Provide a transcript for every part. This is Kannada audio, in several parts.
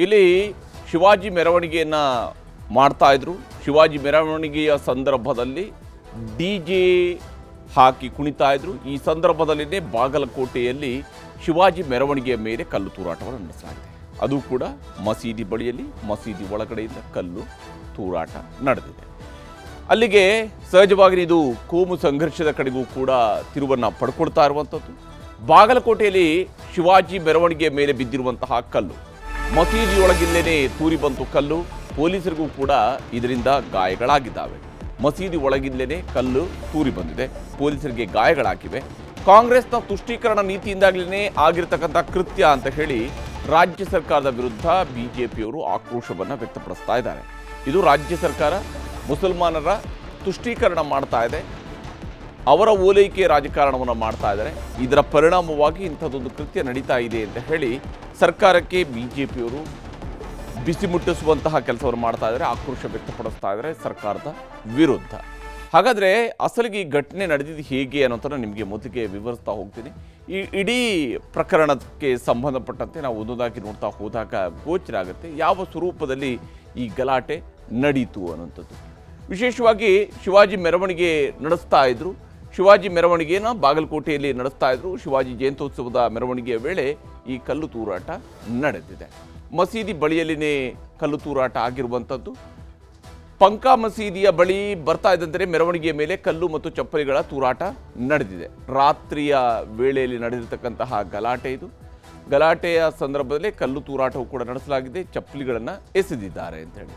ಇಲ್ಲಿ ಶಿವಾಜಿ ಮೆರವಣಿಗೆಯನ್ನು ಮಾಡ್ತಾ ಇದ್ರು. ಶಿವಾಜಿ ಮೆರವಣಿಗೆಯ ಸಂದರ್ಭದಲ್ಲಿ DJ ಹಾಕಿ ಕುಣಿತಾ ಇದ್ರು. ಈ ಸಂದರ್ಭದಲ್ಲಿನೇ ಬಾಗಲಕೋಟೆಯಲ್ಲಿ ಶಿವಾಜಿ ಮೆರವಣಿಗೆಯ ಮೇಲೆ ಕಲ್ಲು ತೂರಾಟವನ್ನು ನಡೆಸಲಾಗಿದೆ. ಅದು ಕೂಡ ಮಸೀದಿ ಬಳಿಯಲ್ಲಿ, ಮಸೀದಿ ಒಳಗಡೆಯಿಂದ ಕಲ್ಲು ತೂರಾಟ ನಡೆದಿದೆ. ಅಲ್ಲಿಗೆ ಸಹಜವಾಗಿ ಇದು ಕೋಮು ಸಂಘರ್ಷದ ಕಡೆಗೂ ಕೂಡ ತಿರುವನ್ನು ಪಡ್ಕೊಳ್ತಾ ಇರುವಂಥದ್ದು. ಬಾಗಲಕೋಟೆಯಲ್ಲಿ ಶಿವಾಜಿ ಮೆರವಣಿಗೆಯ ಮೇಲೆ ಬಿದ್ದಿರುವಂತಹ ಕಲ್ಲು ಮಸೀದಿಯೊಳಗಿಲ್ಲೇನೆ ತೂರಿ ಬಂತು ಕಲ್ಲು. ಪೊಲೀಸರಿಗೂ ಕೂಡ ಇದರಿಂದ ಗಾಯಗಳಾಗಿದ್ದಾವೆ. ಮಸೀದಿ ಒಳಗಿಲ್ಲೇನೆ ಕಲ್ಲು ತೂರಿ ಬಂದಿದೆ, ಪೊಲೀಸರಿಗೆ ಗಾಯಗಳಾಗಿವೆ. ಕಾಂಗ್ರೆಸ್ನ ತುಷ್ಟೀಕರಣ ನೀತಿಯಿಂದಾಗಲೇ ಆಗಿರತಕ್ಕಂಥ ಕೃತ್ಯ ಅಂತ ಹೇಳಿ ರಾಜ್ಯ ಸರ್ಕಾರದ ವಿರುದ್ಧ ಬಿಜೆಪಿಯವರು ಆಕ್ರೋಶವನ್ನು ವ್ಯಕ್ತಪಡಿಸ್ತಾ ಇದ್ದಾರೆ. ಇದು ರಾಜ್ಯ ಸರ್ಕಾರ ಮುಸಲ್ಮಾನರ ತುಷ್ಟೀಕರಣ ಮಾಡ್ತಾ ಇದೆ, ಅವರ ಓಲೈಕೆ ರಾಜಕಾರಣವನ್ನು ಮಾಡ್ತಾ ಇದ್ದಾರೆ. ಇದರ ಪರಿಣಾಮವಾಗಿ ಇಂಥದ್ದೊಂದು ಕೃತ್ಯ ನಡೀತಾ ಇದೆ ಅಂತ ಹೇಳಿ ಸರ್ಕಾರಕ್ಕೆ ಬಿಜೆಪಿಯವರು ಬಿಸಿ ಮುಟ್ಟಿಸುವಂತಹ ಕೆಲಸವನ್ನು ಮಾಡ್ತಾ ಇದ್ದಾರೆ, ಆಕ್ರೋಶ ವ್ಯಕ್ತಪಡಿಸ್ತಾ ಇದ್ದಾರೆ ಸರ್ಕಾರದ ವಿರುದ್ಧ. ಹಾಗಾದರೆ ಅಸಲಿಗೆ ಈ ಘಟನೆ ನಡೆದಿದ್ದು ಹೇಗೆ ಅನ್ನೋದನ್ನು ನಿಮಗೆ ಮೊದಲಿಗೆ ವಿವರಿಸ್ತಾ ಹೋಗ್ತೀನಿ. ಈ ಇಡೀ ಪ್ರಕರಣಕ್ಕೆ ಸಂಬಂಧಪಟ್ಟಂತೆ ನಾವು ಒಂದೊಂದಾಗಿ ನೋಡ್ತಾ ಹೋದಾಗ ಗೋಚರ ಆಗುತ್ತೆ ಯಾವ ಸ್ವರೂಪದಲ್ಲಿ ಈ ಗಲಾಟೆ ನಡೀತು ಅನ್ನೋಂಥದ್ದು. ವಿಶೇಷವಾಗಿ ಶಿವಾಜಿ ಮೆರವಣಿಗೆ ನಡೆಸ್ತಾ ಇದ್ರು. ಶಿವಾಜಿ ಮೆರವಣಿಗೆಯನ್ನು ಬಾಗಲಕೋಟೆಯಲ್ಲಿ ನಡೆಸ್ತಾ ಇದ್ರು. ಶಿವಾಜಿ ಜಯಂತ್ಯೋತ್ಸವದ ಮೆರವಣಿಗೆಯ ವೇಳೆ ಈ ಕಲ್ಲು ತೂರಾಟ ನಡೆದಿದೆ. ಮಸೀದಿ ಬಳಿಯಲ್ಲಿನೇ ಕಲ್ಲು ತೂರಾಟ ಆಗಿರುವಂಥದ್ದು. ಪಂಕಾ ಮಸೀದಿಯ ಬಳಿ ಬರ್ತಾ ಇದ್ದಂತೆ ಮೆರವಣಿಗೆಯ ಮೇಲೆ ಕಲ್ಲು ಮತ್ತು ಚಪ್ಪಲಿಗಳ ತೂರಾಟ ನಡೆದಿದೆ. ರಾತ್ರಿಯ ವೇಳೆಯಲ್ಲಿ ನಡೆದಿರತಕ್ಕಂತಹ ಗಲಾಟೆ ಇದು. ಗಲಾಟೆಯ ಸಂದರ್ಭದಲ್ಲಿ ಕಲ್ಲು ತೂರಾಟವು ಕೂಡ ನಡೆಸಲಾಗಿದೆ, ಚಪ್ಪಲಿಗಳನ್ನು ಎಸೆದಿದ್ದಾರೆ ಅಂತೇಳಿ.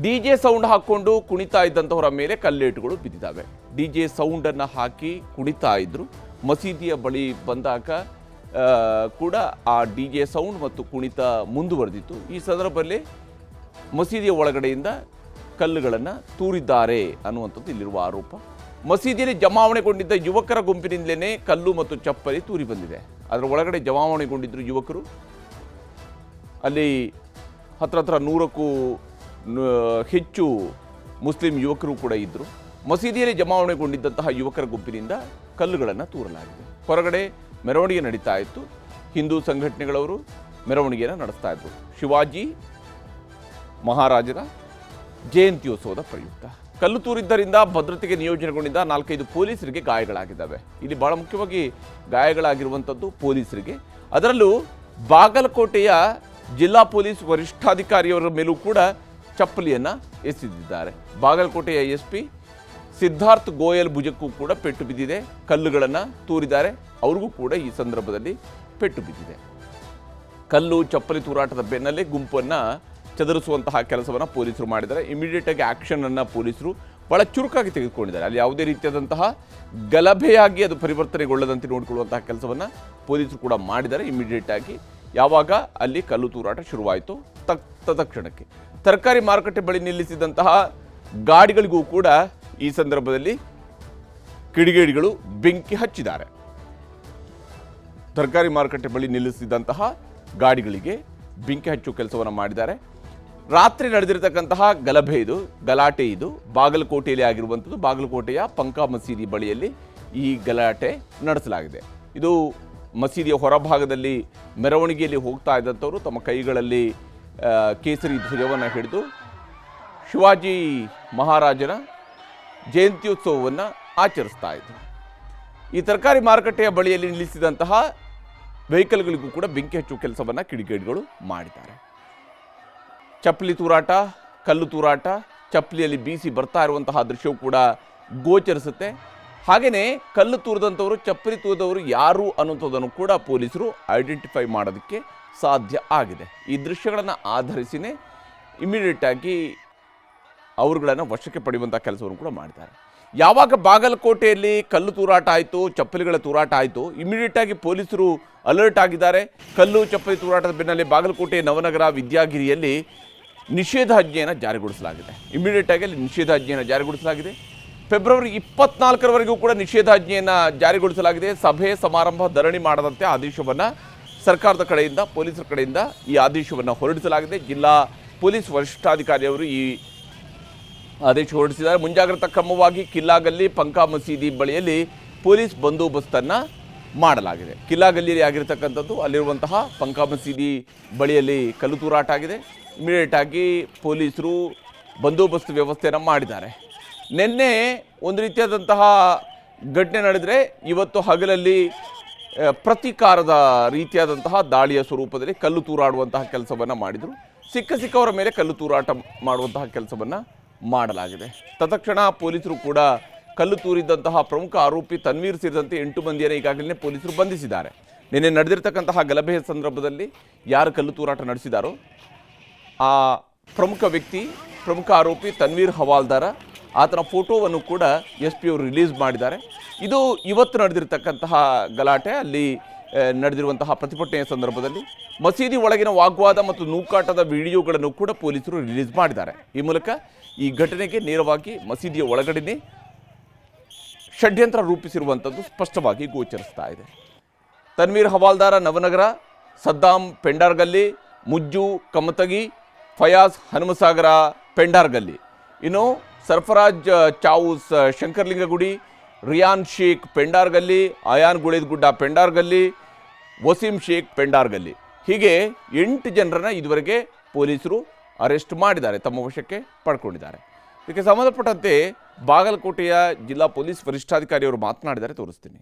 DJ ಸೌಂಡ್ ಹಾಕ್ಕೊಂಡು ಕುಣಿತಾ ಇದ್ದಂಥವರ ಮೇಲೆ ಕಲ್ಲೇಟುಗಳು ಬಿದ್ದಿದ್ದಾವೆ. DJ ಸೌಂಡನ್ನು ಹಾಕಿ ಕುಣಿತಾ ಇದ್ರು. ಮಸೀದಿಯ ಬಳಿ ಬಂದಾಗ ಕೂಡ ಆ DJ ಸೌಂಡ್ ಮತ್ತು ಕುಣಿತ ಮುಂದುವರೆದಿತ್ತು. ಈ ಸಂದರ್ಭದಲ್ಲಿ ಮಸೀದಿಯ ಒಳಗಡೆಯಿಂದ ಕಲ್ಲುಗಳನ್ನು ತೂರಿದ್ದಾರೆ ಅನ್ನುವಂಥದ್ದು ಇಲ್ಲಿರುವ ಆರೋಪ. ಮಸೀದಿಯಲ್ಲಿ ಜಮಾವಣೆಗೊಂಡಿದ್ದ ಯುವಕರ ಗುಂಪಿನಿಂದಲೇ ಕಲ್ಲು ಮತ್ತು ಚಪ್ಪಲಿ ತೂರಿ ಬಂದಿದೆ. ಅದರ ಒಳಗಡೆ ಜಮಾವಣೆಗೊಂಡಿದ್ದರು ಯುವಕರು. ಅಲ್ಲಿ ಹತ್ರ 100ಕ್ಕೂ ಹೆಚ್ಚು ಮುಸ್ಲಿಂ ಯುವಕರು ಕೂಡ ಇದ್ದರು. ಮಸೀದಿಯಲ್ಲಿ ಜಮಾವಣೆಗೊಂಡಿದ್ದಂತಹ ಯುವಕರ ಗುಂಪಿನಿಂದ ಕಲ್ಲುಗಳನ್ನು ತೂರಲಾಗಿದೆ. ಹೊರಗಡೆ ಮೆರವಣಿಗೆ ನಡೀತಾ ಇತ್ತು. ಹಿಂದೂ ಸಂಘಟನೆಗಳವರು ಮೆರವಣಿಗೆಯನ್ನು ನಡೆಸ್ತಾ ಇದ್ರು ಶಿವಾಜಿ ಮಹಾರಾಜರ ಜಯಂತ್ಯೋತ್ಸವದ ಪ್ರಯುಕ್ತ. ಕಲ್ಲು ತೂರಿದ್ದರಿಂದ ಭದ್ರತೆಗೆ ನಿಯೋಜನೆಗೊಂಡಿದ್ದ 4-5 ಪೊಲೀಸರಿಗೆ ಗಾಯಗಳಾಗಿದ್ದಾವೆ. ಇಲ್ಲಿ ಬಹಳ ಮುಖ್ಯವಾಗಿ ಗಾಯಗಳಾಗಿರುವಂಥದ್ದು ಪೊಲೀಸರಿಗೆ. ಅದರಲ್ಲೂ ಬಾಗಲಕೋಟೆಯ ಜಿಲ್ಲಾ ಪೊಲೀಸ್ ವರಿಷ್ಠಾಧಿಕಾರಿಯವರ ಮೇಲೂ ಕೂಡ ಚಪ್ಪಲಿಯನ್ನು ಎಸೆದಿದ್ದಾರೆ. ಬಾಗಲಕೋಟೆಯ SP ಸಿದ್ಧಾರ್ಥ್ ಗೋಯಲ್ ಭುಜಕ್ಕೂ ಕೂಡ ಪೆಟ್ಟು ಬಿದ್ದಿದೆ. ಕಲ್ಲುಗಳನ್ನು ತೂರಿದ್ದಾರೆ, ಅವ್ರಿಗೂ ಕೂಡ ಈ ಸಂದರ್ಭದಲ್ಲಿ ಪೆಟ್ಟು ಬಿದ್ದಿದೆ. ಕಲ್ಲು ಚಪ್ಪಲಿ ತೂರಾಟದ ಬೆನ್ನಲ್ಲೇ ಗುಂಪನ್ನು ಚದುರಿಸುವಂತಹ ಕೆಲಸವನ್ನು ಪೊಲೀಸರು ಮಾಡಿದ್ದಾರೆ. ಇಮಿಡಿಯೇಟಾಗಿ ಆ್ಯಕ್ಷನನ್ನು ಪೊಲೀಸರು ಭಾಳ ಚುರುಕಾಗಿ ತೆಗೆದುಕೊಂಡಿದ್ದಾರೆ. ಅಲ್ಲಿ ಯಾವುದೇ ರೀತಿಯಾದಂತಹ ಗಲಭೆಯಾಗಿ ಅದು ಪರಿವರ್ತನೆಗೊಳ್ಳದಂತೆ ನೋಡಿಕೊಳ್ಳುವಂತಹ ಕೆಲಸವನ್ನು ಪೊಲೀಸರು ಕೂಡ ಮಾಡಿದ್ದಾರೆ. ಇಮಿಡಿಯೇಟಾಗಿ ಯಾವಾಗ ಅಲ್ಲಿ ಕಲ್ಲು ತೂರಾಟ ಶುರುವಾಯಿತು ತತ್ಕ್ಷಣಕ್ಕೆ ತರಕಾರಿ ಮಾರುಕಟ್ಟೆ ಬಳಿ ನಿಲ್ಲಿಸಿದಂತಹ ಗಾಡಿಗಳಿಗೂ ಕೂಡ ಈ ಸಂದರ್ಭದಲ್ಲಿ ಕಿಡಿಗೇಡಿಗಳು ಬೆಂಕಿ ಹಚ್ಚಿದ್ದಾರೆ. ತರಕಾರಿ ಮಾರುಕಟ್ಟೆ ಬಳಿ ನಿಲ್ಲಿಸಿದಂತಹ ಗಾಡಿಗಳಿಗೆ ಬೆಂಕಿ ಹಚ್ಚುವ ಕೆಲಸವನ್ನು ಮಾಡಿದ್ದಾರೆ. ರಾತ್ರಿ ನಡೆದಿರತಕ್ಕಂತಹ ಗಲಾಟೆ ಇದು ಬಾಗಲಕೋಟೆಯಲ್ಲಿ ಆಗಿರುವಂಥದ್ದು. ಬಾಗಲಕೋಟೆಯ ಪಂಕಾ ಮಸೀದಿ ಬಳಿಯಲ್ಲಿ ಈ ಗಲಾಟೆ ನಡೆಸಲಾಗಿದೆ. ಇದು ಮಸೀದಿಯ ಹೊರಭಾಗದಲ್ಲಿ ಮೆರವಣಿಗೆಯಲ್ಲಿ ಹೋಗ್ತಾ ಇದ್ದಂಥವರು ತಮ್ಮ ಕೈಗಳಲ್ಲಿ ಕೇಸರಿ ಧ್ವಜವನ್ನು ಹಿಡಿದು ಶಿವಾಜಿ ಮಹಾರಾಜನ ಜಯಂತ್ಯೋತ್ಸವವನ್ನು ಆಚರಿಸ್ತಾ ಇದ್ರು. ಈ ತರಕಾರಿ ಮಾರುಕಟ್ಟೆಯ ಬಳಿಯಲ್ಲಿ ನಿಲ್ಲಿಸಿದಂತಹ ವೆಹಿಕಲ್ಗಳಿಗೂ ಕೂಡ ಬೆಂಕಿ ಹಚ್ಚುವ ಕೆಲಸವನ್ನು ಕಿಡಿಗೇಡಿಗಳು ಮಾಡಿದ್ದಾರೆ. ಚಪ್ಪಲಿ ತೂರಾಟ, ಕಲ್ಲು ತೂರಾಟ, ಚಪ್ಪಲಿಯಲ್ಲಿ ಬೀಸಿ ಬರ್ತಾ ಇರುವಂತಹ ದೃಶ್ಯವು ಕೂಡ ಗೋಚರಿಸುತ್ತೆ. ಹಾಗೆಯೇ ಕಲ್ಲು ತೂರಿದಂಥವರು, ಚಪ್ಪಲಿ ತೂರಿದವರು ಯಾರು ಅನ್ನುವಂಥದ್ದನ್ನು ಕೂಡ ಪೊಲೀಸರು ಐಡೆಂಟಿಫೈ ಮಾಡೋದಕ್ಕೆ ಸಾಧ್ಯ ಆಗಿದೆ. ಈ ದೃಶ್ಯಗಳನ್ನು ಆಧರಿಸಿನೇ ಇಮಿಡಿಯೇಟಾಗಿ ಅವರುಗಳನ್ನು ವಶಕ್ಕೆ ಪಡೆಯುವಂಥ ಕೆಲಸವನ್ನು ಕೂಡ ಮಾಡಿದ್ದಾರೆ. ಯಾವಾಗ ಬಾಗಲಕೋಟೆಯಲ್ಲಿ ಕಲ್ಲು ತೂರಾಟ ಆಯಿತು, ಚಪ್ಪಲಿಗಳ ತೂರಾಟ ಆಯಿತು, ಇಮಿಡಿಯೇಟಾಗಿ ಪೊಲೀಸರು ಅಲರ್ಟ್ ಆಗಿದ್ದಾರೆ. ಕಲ್ಲು ಚಪ್ಪಲಿ ತೂರಾಟದ ಬೆನ್ನಲ್ಲೇ ಬಾಗಲಕೋಟೆ ನವನಗರ ವಿದ್ಯಾಗಿರಿಯಲ್ಲಿ ನಿಷೇಧಾಜ್ಞೆಯನ್ನು ಜಾರಿಗೊಳಿಸಲಾಗಿದೆ. ಇಮಿಡಿಯೇಟಾಗಿ ಅಲ್ಲಿ ನಿಷೇಧಾಜ್ಞೆಯನ್ನು ಜಾರಿಗೊಳಿಸಲಾಗಿದೆ. ಫೆಬ್ರವರಿ 24ರವರೆಗೂ ಕೂಡ ನಿಷೇಧಾಜ್ಞೆಯನ್ನು ಜಾರಿಗೊಳಿಸಲಾಗಿದೆ. ಸಭೆ ಸಮಾರಂಭ ಧರಣಿ ಮಾಡದಂತೆ ಆದೇಶವನ್ನು ಸರ್ಕಾರದ ಕಡೆಯಿಂದ, ಪೊಲೀಸರ ಕಡೆಯಿಂದ ಈ ಆದೇಶವನ್ನು ಹೊರಡಿಸಲಾಗಿದೆ. ಜಿಲ್ಲಾ ಪೊಲೀಸ್ ವರಿಷ್ಠಾಧಿಕಾರಿಯವರು ಈ ಆದೇಶ ಹೊರಡಿಸಿದ್ದಾರೆ. ಮುಂಜಾಗ್ರತಾ ಕ್ರಮವಾಗಿ ಕಿಲ್ಲಾಗಲ್ಲಿ ಪಂಕಾ ಮಸೀದಿ ಬಳಿಯಲ್ಲಿ ಪೊಲೀಸ್ ಬಂದೋಬಸ್ತನ್ನು ಮಾಡಲಾಗಿದೆ. ಕಿಲ್ಲಾ ಗಲ್ಲಿಯಲ್ಲಿ ಆಗಿರತಕ್ಕಂಥದ್ದು ಅಲ್ಲಿರುವಂತಹ ಪಂಕಾ ಮಸೀದಿ ಬಳಿಯಲ್ಲಿ ಕಲ್ಲು ತೂರಾಟ ಆಗಿದೆ. ಇಮಿಡಿಯೇಟ್ ಆಗಿ ಪೊಲೀಸರು ಬಂದೋಬಸ್ತ್ ವ್ಯವಸ್ಥೆಯನ್ನು ಮಾಡಿದ್ದಾರೆ. ನಿನ್ನೆ ಒಂದು ರೀತಿಯಾದಂತಹ ಘಟನೆ ನಡೆದರೆ ಇವತ್ತು ಹಗಲಲ್ಲಿ ಪ್ರತೀಕಾರದ ರೀತಿಯಾದಂತಹ ದಾಳಿಯ ಸ್ವರೂಪದಲ್ಲಿ ಕಲ್ಲು ತೂರಾಡುವಂತಹ ಕೆಲಸವನ್ನು ಮಾಡಿದರು. ಸಿಕ್ಕವರ ಮೇಲೆ ಕಲ್ಲು ತೂರಾಟ ಮಾಡುವಂತಹ ಕೆಲಸವನ್ನು ಮಾಡಲಾಗಿದೆ. ತತ್ಕ್ಷಣ ಪೊಲೀಸರು ಕೂಡ ಕಲ್ಲು ತೂರಿದಂತಹ ಪ್ರಮುಖ ಆರೋಪಿ ತನ್ವೀರ್ ಸೇರಿದಂತೆ 8 ಮಂದಿಯನ್ನು ಈಗಾಗಲೇ ಪೊಲೀಸರು ಬಂಧಿಸಿದ್ದಾರೆ. ನಿನ್ನೆ ನಡೆದಿರ್ತಕ್ಕಂತಹ ಗಲಭೆಯ ಸಂದರ್ಭದಲ್ಲಿ ಯಾರು ಕಲ್ಲು ತೂರಾಟ ನಡೆಸಿದಾರೋ ಆ ಪ್ರಮುಖ ಆರೋಪಿ ತನ್ವೀರ್ ಹವಾಲ್ದಾರ, ಆತನ ಫೋಟೋವನ್ನು ಕೂಡ SP ಅವರು ರಿಲೀಸ್ ಮಾಡಿದ್ದಾರೆ. ಇದು ಇವತ್ತು ನಡೆದಿರ್ತಕ್ಕಂತಹ ಗಲಾಟೆ, ಅಲ್ಲಿ ನಡೆದಿರುವಂತಹ ಪ್ರತಿಭಟನೆಯ ಸಂದರ್ಭದಲ್ಲಿ ಮಸೀದಿ ಒಳಗಿನ ವಾಗ್ವಾದ ಮತ್ತು ನೂಕಾಟದ ವಿಡಿಯೋಗಳನ್ನು ಕೂಡ ಪೊಲೀಸರು ರಿಲೀಸ್ ಮಾಡಿದ್ದಾರೆ. ಈ ಮೂಲಕ ಈ ಘಟನೆಗೆ ನೇರವಾಗಿ ಮಸೀದಿಯ ಒಳಗಡೆನೇ ಷಡ್ಯಂತ್ರ ರೂಪಿಸಿರುವಂಥದ್ದು ಸ್ಪಷ್ಟವಾಗಿ ಗೋಚರಿಸ್ತಾ ಇದೆ. ತನ್ವೀರ್ ಹವಾಲ್ದಾರ ನವನಗರ, ಸದ್ದಾಂ ಪೆಂಡಾರ್ಗಲ್ಲಿ, ಮುಜ್ಜು ಕಮತಗಿ, ಫಯಾಜ್ ಹನುಮಸಾಗರ ಪೆಂಡಾರ್ಗಲ್ಲಿ, ಇನ್ನು ಸರ್ಫರಾಜ್ ಚಾವೂಸ್ ಶಂಕರ್ಲಿಂಗಗುಡಿ, ರಿಯಾನ್ ಶೇಖ್ ಪೆಂಡಾರ್ಗಲ್ಲಿ, ಅಯಾನ್ ಗುಳೇದ್ಗುಡ್ಡ ಪೆಂಡಾರ್ಗಲ್ಲಿ, ವಸೀಂ ಶೇಖ್ ಪೆಂಡಾರ್ಗಲ್ಲಿ, ಹೀಗೆ 8 ಜನರನ್ನು ಇದುವರೆಗೆ ಪೊಲೀಸರು ಅರೆಸ್ಟ್ ಮಾಡಿದ್ದಾರೆ, ತಮ್ಮ ವಶಕ್ಕೆ ಪಡ್ಕೊಂಡಿದ್ದಾರೆ. ಇದಕ್ಕೆ ಸಂಬಂಧಪಟ್ಟಂತೆ ಬಾಗಲಕೋಟೆಯ ಜಿಲ್ಲಾ ಪೊಲೀಸ್ ವರಿಷ್ಠಾಧಿಕಾರಿಯವರು ಮಾತನಾಡಿದ್ದಾರೆ, ತೋರಿಸ್ತೀನಿ.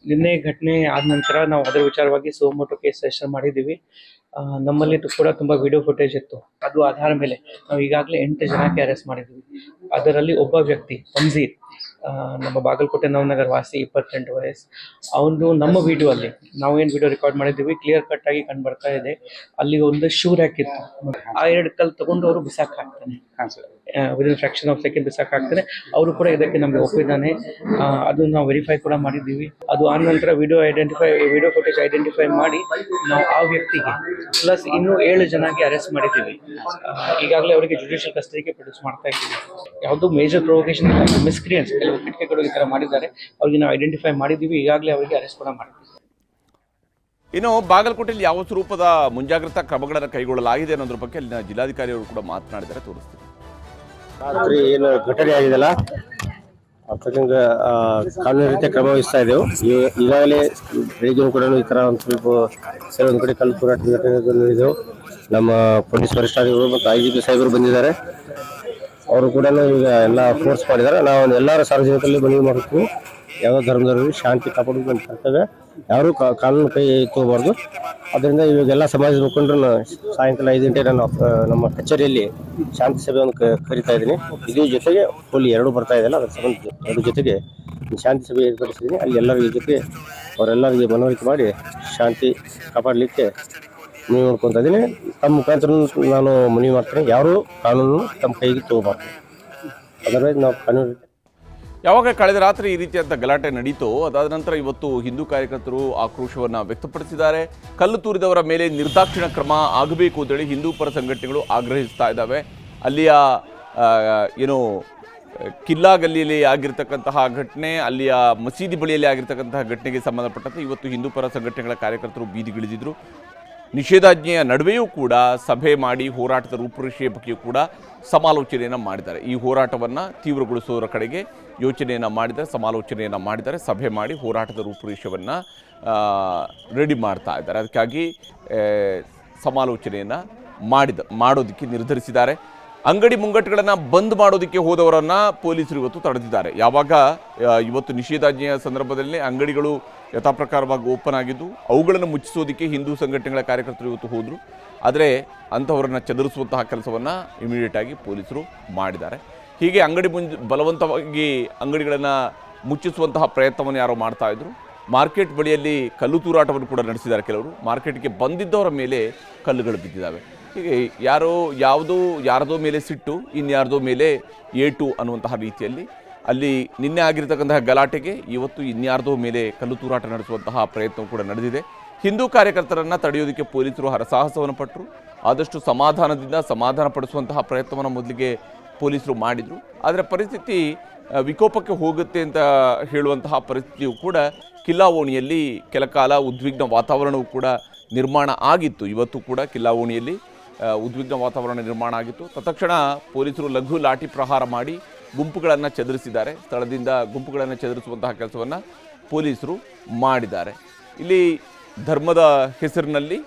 ನಿನ್ನೆ ಘಟನೆ ಆದ ನಂತರ ನಾವು ಅದರ ವಿಚಾರವಾಗಿ ಸುಮೋಟೋ ಕೇಸ್ ರಿಜಿಸ್ಟರ್ ಮಾಡಿದ್ದೀವಿ. ನಮ್ಮಲ್ಲಿ ಕೂಡ ತುಂಬ ವಿಡಿಯೋ ಫುಟೇಜ್ ಇತ್ತು. ಅದು ಆಧಾರ ಮೇಲೆ ನಾವು ಈಗಾಗಲೇ 8 ಜನಕ್ಕೆ ಅರೆಸ್ಟ್ ಮಾಡಿದ್ದೀವಿ. ಅದರಲ್ಲಿ ಒಬ್ಬ ವ್ಯಕ್ತಿ ತಂಜೀರ್, ನಮ್ಮ ಬಾಗಲಕೋಟೆ ನವನಗರ ವಾಸಿ, 28 ವಯಸ್ಸು. ಅವನು ನಮ್ಮ ವಿಡಿಯೋ ಅಲ್ಲಿ ನಾವೇನು ವಿಡಿಯೋ ರೆಕಾರ್ಡ್ ಮಾಡಿದ್ದೀವಿ ಕ್ಲಿಯರ್ ಕಟ್ ಆಗಿ ಕಂಡು ಬರ್ತಾ ಇದೆ. ಅಲ್ಲಿ ಒಂದು ಶೂ ರ್ಯಾಕ್ ಇತ್ತು, ಆ 2 ಕಲ್ಲು ತಗೊಂಡು ಅವರು ಬಿಸಾಕ್ ಹಾಕ್ತಾನೆ, ವಿದಿನ್ ಫ್ರಾಕ್ಷನ್ ಆಫ್ ಸೆಕೆಂಡ್ ಬಿಸಾಕ್ ಹಾಕ್ತಾನೆ. ಅವರು ಕೂಡ ಇದಕ್ಕೆ ನಮಗೆ ಒಪ್ಪಿದ್ದಾನೆ. ಅದು ನಾವು ವೆರಿಫೈ ಕೂಡ ಮಾಡಿದ್ದೀವಿ. ಅದು ಆದ ನಂತರ ವಿಡಿಯೋ ಫುಟೇಜ್ ಐಡೆಂಟಿಫೈ ಮಾಡಿ ನಾವು ಆ ವ್ಯಕ್ತಿಗೆ ಪ್ಲಸ್ ಇನ್ನೂ 7 ಜನಕ್ಕೆ ಅರೆಸ್ಟ್ ಮಾಡಿದ್ದೀವಿ. ಈಗಾಗಲೇ ಅವರಿಗೆ ಜುಡಿಷಿಯಲ್ ಕಸ್ಟಡಿಗೆ ಪ್ರೊಡ್ಯೂಸ್ ಮಾಡ್ತಾ ಇದ್ದೀವಿ. ಯಾವುದು ಮೇಜರ್ ಪ್ರೊವೊಕೇಶನ್ ಮಿಸ್ಕ್ರಿಯನ್ಸ್ ಕೆಲವು ಕಿಟಕಿಗಳು ಈ ಥರ ಮಾಡಿದ್ದಾರೆ, ಅವ್ರಿಗೆ ನಾವು ಐಡೆಂಟಿಫೈ ಮಾಡಿದ್ದೀವಿ. ಈಗಾಗಲೇ ಅವರಿಗೆ ಅರೆಸ್ಟ್ ಕೂಡ ಮಾಡಿದ್ದೀವಿ. ಇನ್ನು ಬಾಗಲಕೋಟೆಯಲ್ಲಿ ಯಾವ ಸ್ವರೂಪದ ಮುಂಜಾಗ್ರತಾ ಕ್ರಮಗಳನ್ನು ಕೈಗೊಳ್ಳಲಾಗಿದೆ ಅನ್ನೋದ್ರ ಬಗ್ಗೆ ಅಲ್ಲಿನ ಜಿಲ್ಲಾಧಿಕಾರಿಯವರು ಕೂಡ ಮಾತನಾಡಿದ್ದಾರೆ, ತೋರಿಸ್ತೀವಿ. ರಾತ್ರಿ ಏನು ಘಟನೆ ಆಗಿದೆಲ್ಲ ಅರ್ಥಕ್ಕಂಗ ಕಾನೂನು ರೀತಿಯ ಕ್ರಮ ವಹಿಸ್ತಾ ಇದ್ದೆವು. ಈಗಾಗಲೇ ಬೆಳಿಗ್ಗೆ ಕೂಡ ಈ ಥರ ಒಂದು ಸ್ವಲ್ಪ ಕೆಲವೊಂದು ಕಡೆ ಕಲ್ಲು ತೂರಾಟ ನಡೆದಿದ್ದೆವು. ನಮ್ಮ ಪೊಲೀಸ್ ವರಿಷ್ಠಾಧಿಕಾರಿಗಳು ಮತ್ತು IGP ಸಾಹೇಬರು ಬಂದಿದ್ದಾರೆ. ಅವರು ಕೂಡ ಈಗ ಎಲ್ಲ ಫೋರ್ಸ್ ಮಾಡಿದ್ದಾರೆ. ನಾವು ಎಲ್ಲರ ಸಾರ್ವಜನಿಕರಲ್ಲಿ ಮನವಿ ಮಾಡುತ್ತೀವಿ, ಯಾವುದೋ ಧರ್ಮದವರಿಗೆ ಶಾಂತಿ ಕಾಪಾಡೋದು ಅಂತ ಕರ್ತವ್ಯ, ಯಾರೂ ಕಾನೂನು ಕೈ ತಗೋಬಾರ್ದು. ಅದರಿಂದ ಇವಾಗೆಲ್ಲ ಸಮಾಜದ ಮುಖಂಡರನ್ನು ಸಾಯಂಕಾಲ 5 ಗಂಟೆ ನಾನು ನಮ್ಮ ಕಚೇರಿಯಲ್ಲಿ ಶಾಂತಿ ಸಭೆಯನ್ನು ಕರಿತಾ ಇದ್ದೀನಿ. ಇದ್ರ ಜೊತೆಗೆ ಪೊಲೀಸ್ 2 ಬರ್ತಾ ಇದೆಯಲ್ಲ, ಅದರ ಸಂಬಂಧ 2 ಜೊತೆಗೆ ಶಾಂತಿ ಸಭೆ ಏರ್ಪಡಿಸಿದ್ದೀನಿ. ಅಲ್ಲಿ ಎಲ್ಲರ ಜೊತೆ ಅವರೆಲ್ಲರಿಗೆ ಮನವರಿಕೆ ಮಾಡಿ ಶಾಂತಿ ಕಾಪಾಡಲಿಕ್ಕೆ ಮನವಿ ಮಾಡ್ಕೊತಾ ಇದ್ದೀನಿ. ತಮ್ಮ ಮುಖಾಂತರ ನಾನು ಮನವಿ ಮಾಡ್ತೀನಿ, ಯಾರೂ ಕಾನೂನು ತಮ್ಮ ಕೈಗೆ ತಗೋಬಾರ್ದು. ಅದರ್ವೈಸ್ ನಾವು ಕಾನೂನು ಯಾವಾಗ ಕಳೆದ ರಾತ್ರಿ ಈ ರೀತಿಯಾದ ಗಲಾಟೆ ನಡೀತೋ ಅದಾದ ನಂತರ ಇವತ್ತು ಹಿಂದೂ ಕಾರ್ಯಕರ್ತರು ಆಕ್ರೋಶವನ್ನು ವ್ಯಕ್ತಪಡಿಸಿದ್ದಾರೆ. ಕಲ್ಲು ತೂರಿದವರ ಮೇಲೆ ನಿರ್ದಾಕ್ಷಿಣ್ಯ ಕ್ರಮ ಆಗಬೇಕು ಅಂತೇಳಿ ಹಿಂದೂ ಪರ ಸಂಘಟನೆಗಳು ಆಗ್ರಹಿಸ್ತಾ ಇದ್ದಾವೆ. ಅಲ್ಲಿಯ ಏನು ಕಿಲ್ಲಾ ಗಲ್ಲಿಯಲ್ಲಿ ಆಗಿರ್ತಕ್ಕಂತಹ ಘಟನೆ, ಅಲ್ಲಿಯ ಮಸೀದಿ ಬಳಿಯಲ್ಲಿ ಆಗಿರ್ತಕ್ಕಂತಹ ಘಟನೆಗೆ ಸಂಬಂಧಪಟ್ಟಂತೆ ಇವತ್ತು ಹಿಂದೂ ಪರ ಸಂಘಟನೆಗಳ ಕಾರ್ಯಕರ್ತರು ಬೀದಿಗಿಳಿದಿದ್ರು. ನಿಷೇಧಾಜ್ಞೆಯ ನಡುವೆಯೂ ಕೂಡ ಸಭೆ ಮಾಡಿ ಹೋರಾಟದ ರೂಪುರೇಷೆಯ ಬಗ್ಗೆಯೂ ಕೂಡ ಸಮಾಲೋಚನೆಯನ್ನು ಮಾಡಿದ್ದಾರೆ. ಈ ಹೋರಾಟವನ್ನು ತೀವ್ರಗೊಳಿಸುವುದರ ಕಡೆಗೆ ಯೋಚನೆಯನ್ನು ಮಾಡಿದ್ದಾರೆ, ಸಮಾಲೋಚನೆಯನ್ನು ಮಾಡಿದ್ದಾರೆ, ಸಭೆ ಮಾಡಿ ಹೋರಾಟದ ರೂಪುರೇಷೆಯನ್ನು ರೆಡಿ ಮಾಡ್ತಾ ಇದ್ದಾರೆ. ಅದಕ್ಕಾಗಿ ಸಮಾಲೋಚನೆಯನ್ನು ಮಾಡೋದಕ್ಕೆ ನಿರ್ಧರಿಸಿದ್ದಾರೆ. ಅಂಗಡಿ ಮುಂಗಟ್ಟುಗಳನ್ನು ಬಂದ್ ಮಾಡೋದಕ್ಕೆ ಹೋದವರನ್ನು ಪೊಲೀಸರು ಇವತ್ತು ತಡೆದಿದ್ದಾರೆ. ಯಾವಾಗ ಇವತ್ತು ನಿಷೇಧಾಜ್ಞೆಯ ಸಂದರ್ಭದಲ್ಲಿ ಅಂಗಡಿಗಳು ಯಥಾಪ್ರಕಾರವಾಗಿ ಓಪನ್ ಆಗಿದ್ದು ಅವುಗಳನ್ನು ಮುಚ್ಚಿಸೋದಕ್ಕೆ ಹಿಂದೂ ಸಂಘಟನೆಗಳ ಕಾರ್ಯಕರ್ತರು ಇವತ್ತು ಹೋದರು. ಆದರೆ ಅಂಥವರನ್ನು ಚದುರಿಸುವಂತಹ ಕೆಲಸವನ್ನು ಇಮಿಡಿಯೇಟಾಗಿ ಪೊಲೀಸರು ಮಾಡಿದ್ದಾರೆ. ಹೀಗೆ ಬಲವಂತವಾಗಿ ಅಂಗಡಿಗಳನ್ನು ಮುಚ್ಚಿಸುವಂತಹ ಪ್ರಯತ್ನವನ್ನು ಯಾರೋ ಮಾಡ್ತಾಯಿದ್ರು. ಮಾರ್ಕೆಟ್ ಬಳಿಯಲ್ಲಿ ಕಲ್ಲು ತೂರಾಟವನ್ನು ಕೂಡ ನಡೆಸಿದ್ದಾರೆ. ಕೆಲವರು ಮಾರ್ಕೆಟ್ಗೆ ಬಂದಿದ್ದವರ ಮೇಲೆ ಕಲ್ಲುಗಳು ಬಿದ್ದಿದ್ದಾವೆ. ಹೀಗೆ ಯಾರದೋ ಮೇಲೆ ಸಿಟ್ಟು, ಇನ್ಯಾರದೋ ಮೇಲೆ ಏಟು ಅನ್ನುವಂತಹ ರೀತಿಯಲ್ಲಿ ಅಲ್ಲಿ ನಿನ್ನೆ ಆಗಿರತಕ್ಕಂತಹ ಗಲಾಟೆಗೆ ಇವತ್ತು ಇನ್ಯಾರದೋ ಮೇಲೆ ಕಲ್ಲು ತೂರಾಟ ನಡೆಸುವಂತಹ ಪ್ರಯತ್ನ ಕೂಡ ನಡೆದಿದೆ. ಹಿಂದೂ ಕಾರ್ಯಕರ್ತರನ್ನು ತಡೆಯೋದಕ್ಕೆ ಪೊಲೀಸರು ಹರಸಾಹಸವನ್ನು ಪಟ್ಟರು. ಆದಷ್ಟು ಸಮಾಧಾನ ಪಡಿಸುವಂತಹ ಪ್ರಯತ್ನವನ್ನು ಮೊದಲಿಗೆ ಪೊಲೀಸರು ಮಾಡಿದರು. ಆದರೆ ಪರಿಸ್ಥಿತಿ ವಿಕೋಪಕ್ಕೆ ಹೋಗುತ್ತೆ ಅಂತ ಹೇಳುವಂತಹ ಪರಿಸ್ಥಿತಿಯು ಕೂಡ ಕಿಲ್ಲಾ ಓಣಿಯಲ್ಲಿ ಕೆಲಕಾಲ ಉದ್ವಿಗ್ನ ವಾತಾವರಣವೂ ಕೂಡ ನಿರ್ಮಾಣ ಆಗಿತ್ತು. ಇವತ್ತು ಕೂಡ ಕಿಲ್ಲಾ ಓಣಿಯಲ್ಲಿ ಉದ್ವಿಗ್ನ ವಾತಾವರಣ ನಿರ್ಮಾಣ ಆಗಿತ್ತು. ತತ್ಕ್ಷಣ ಪೊಲೀಸರು ಲಘು ಲಾಠಿ ಪ್ರಹಾರ ಮಾಡಿ ಗುಂಪುಗಳನ್ನು ಚದುರಿಸಿದ್ದಾರೆ. ಸ್ಥಳದಿಂದ ಗುಂಪುಗಳನ್ನು ಚದುರಿಸುವಂತಹ ಕೆಲಸವನ್ನು ಪೊಲೀಸರು ಮಾಡಿದ್ದಾರೆ. ಇಲ್ಲಿ ಧರ್ಮದ ಹೆಸರಿನಲ್ಲಿ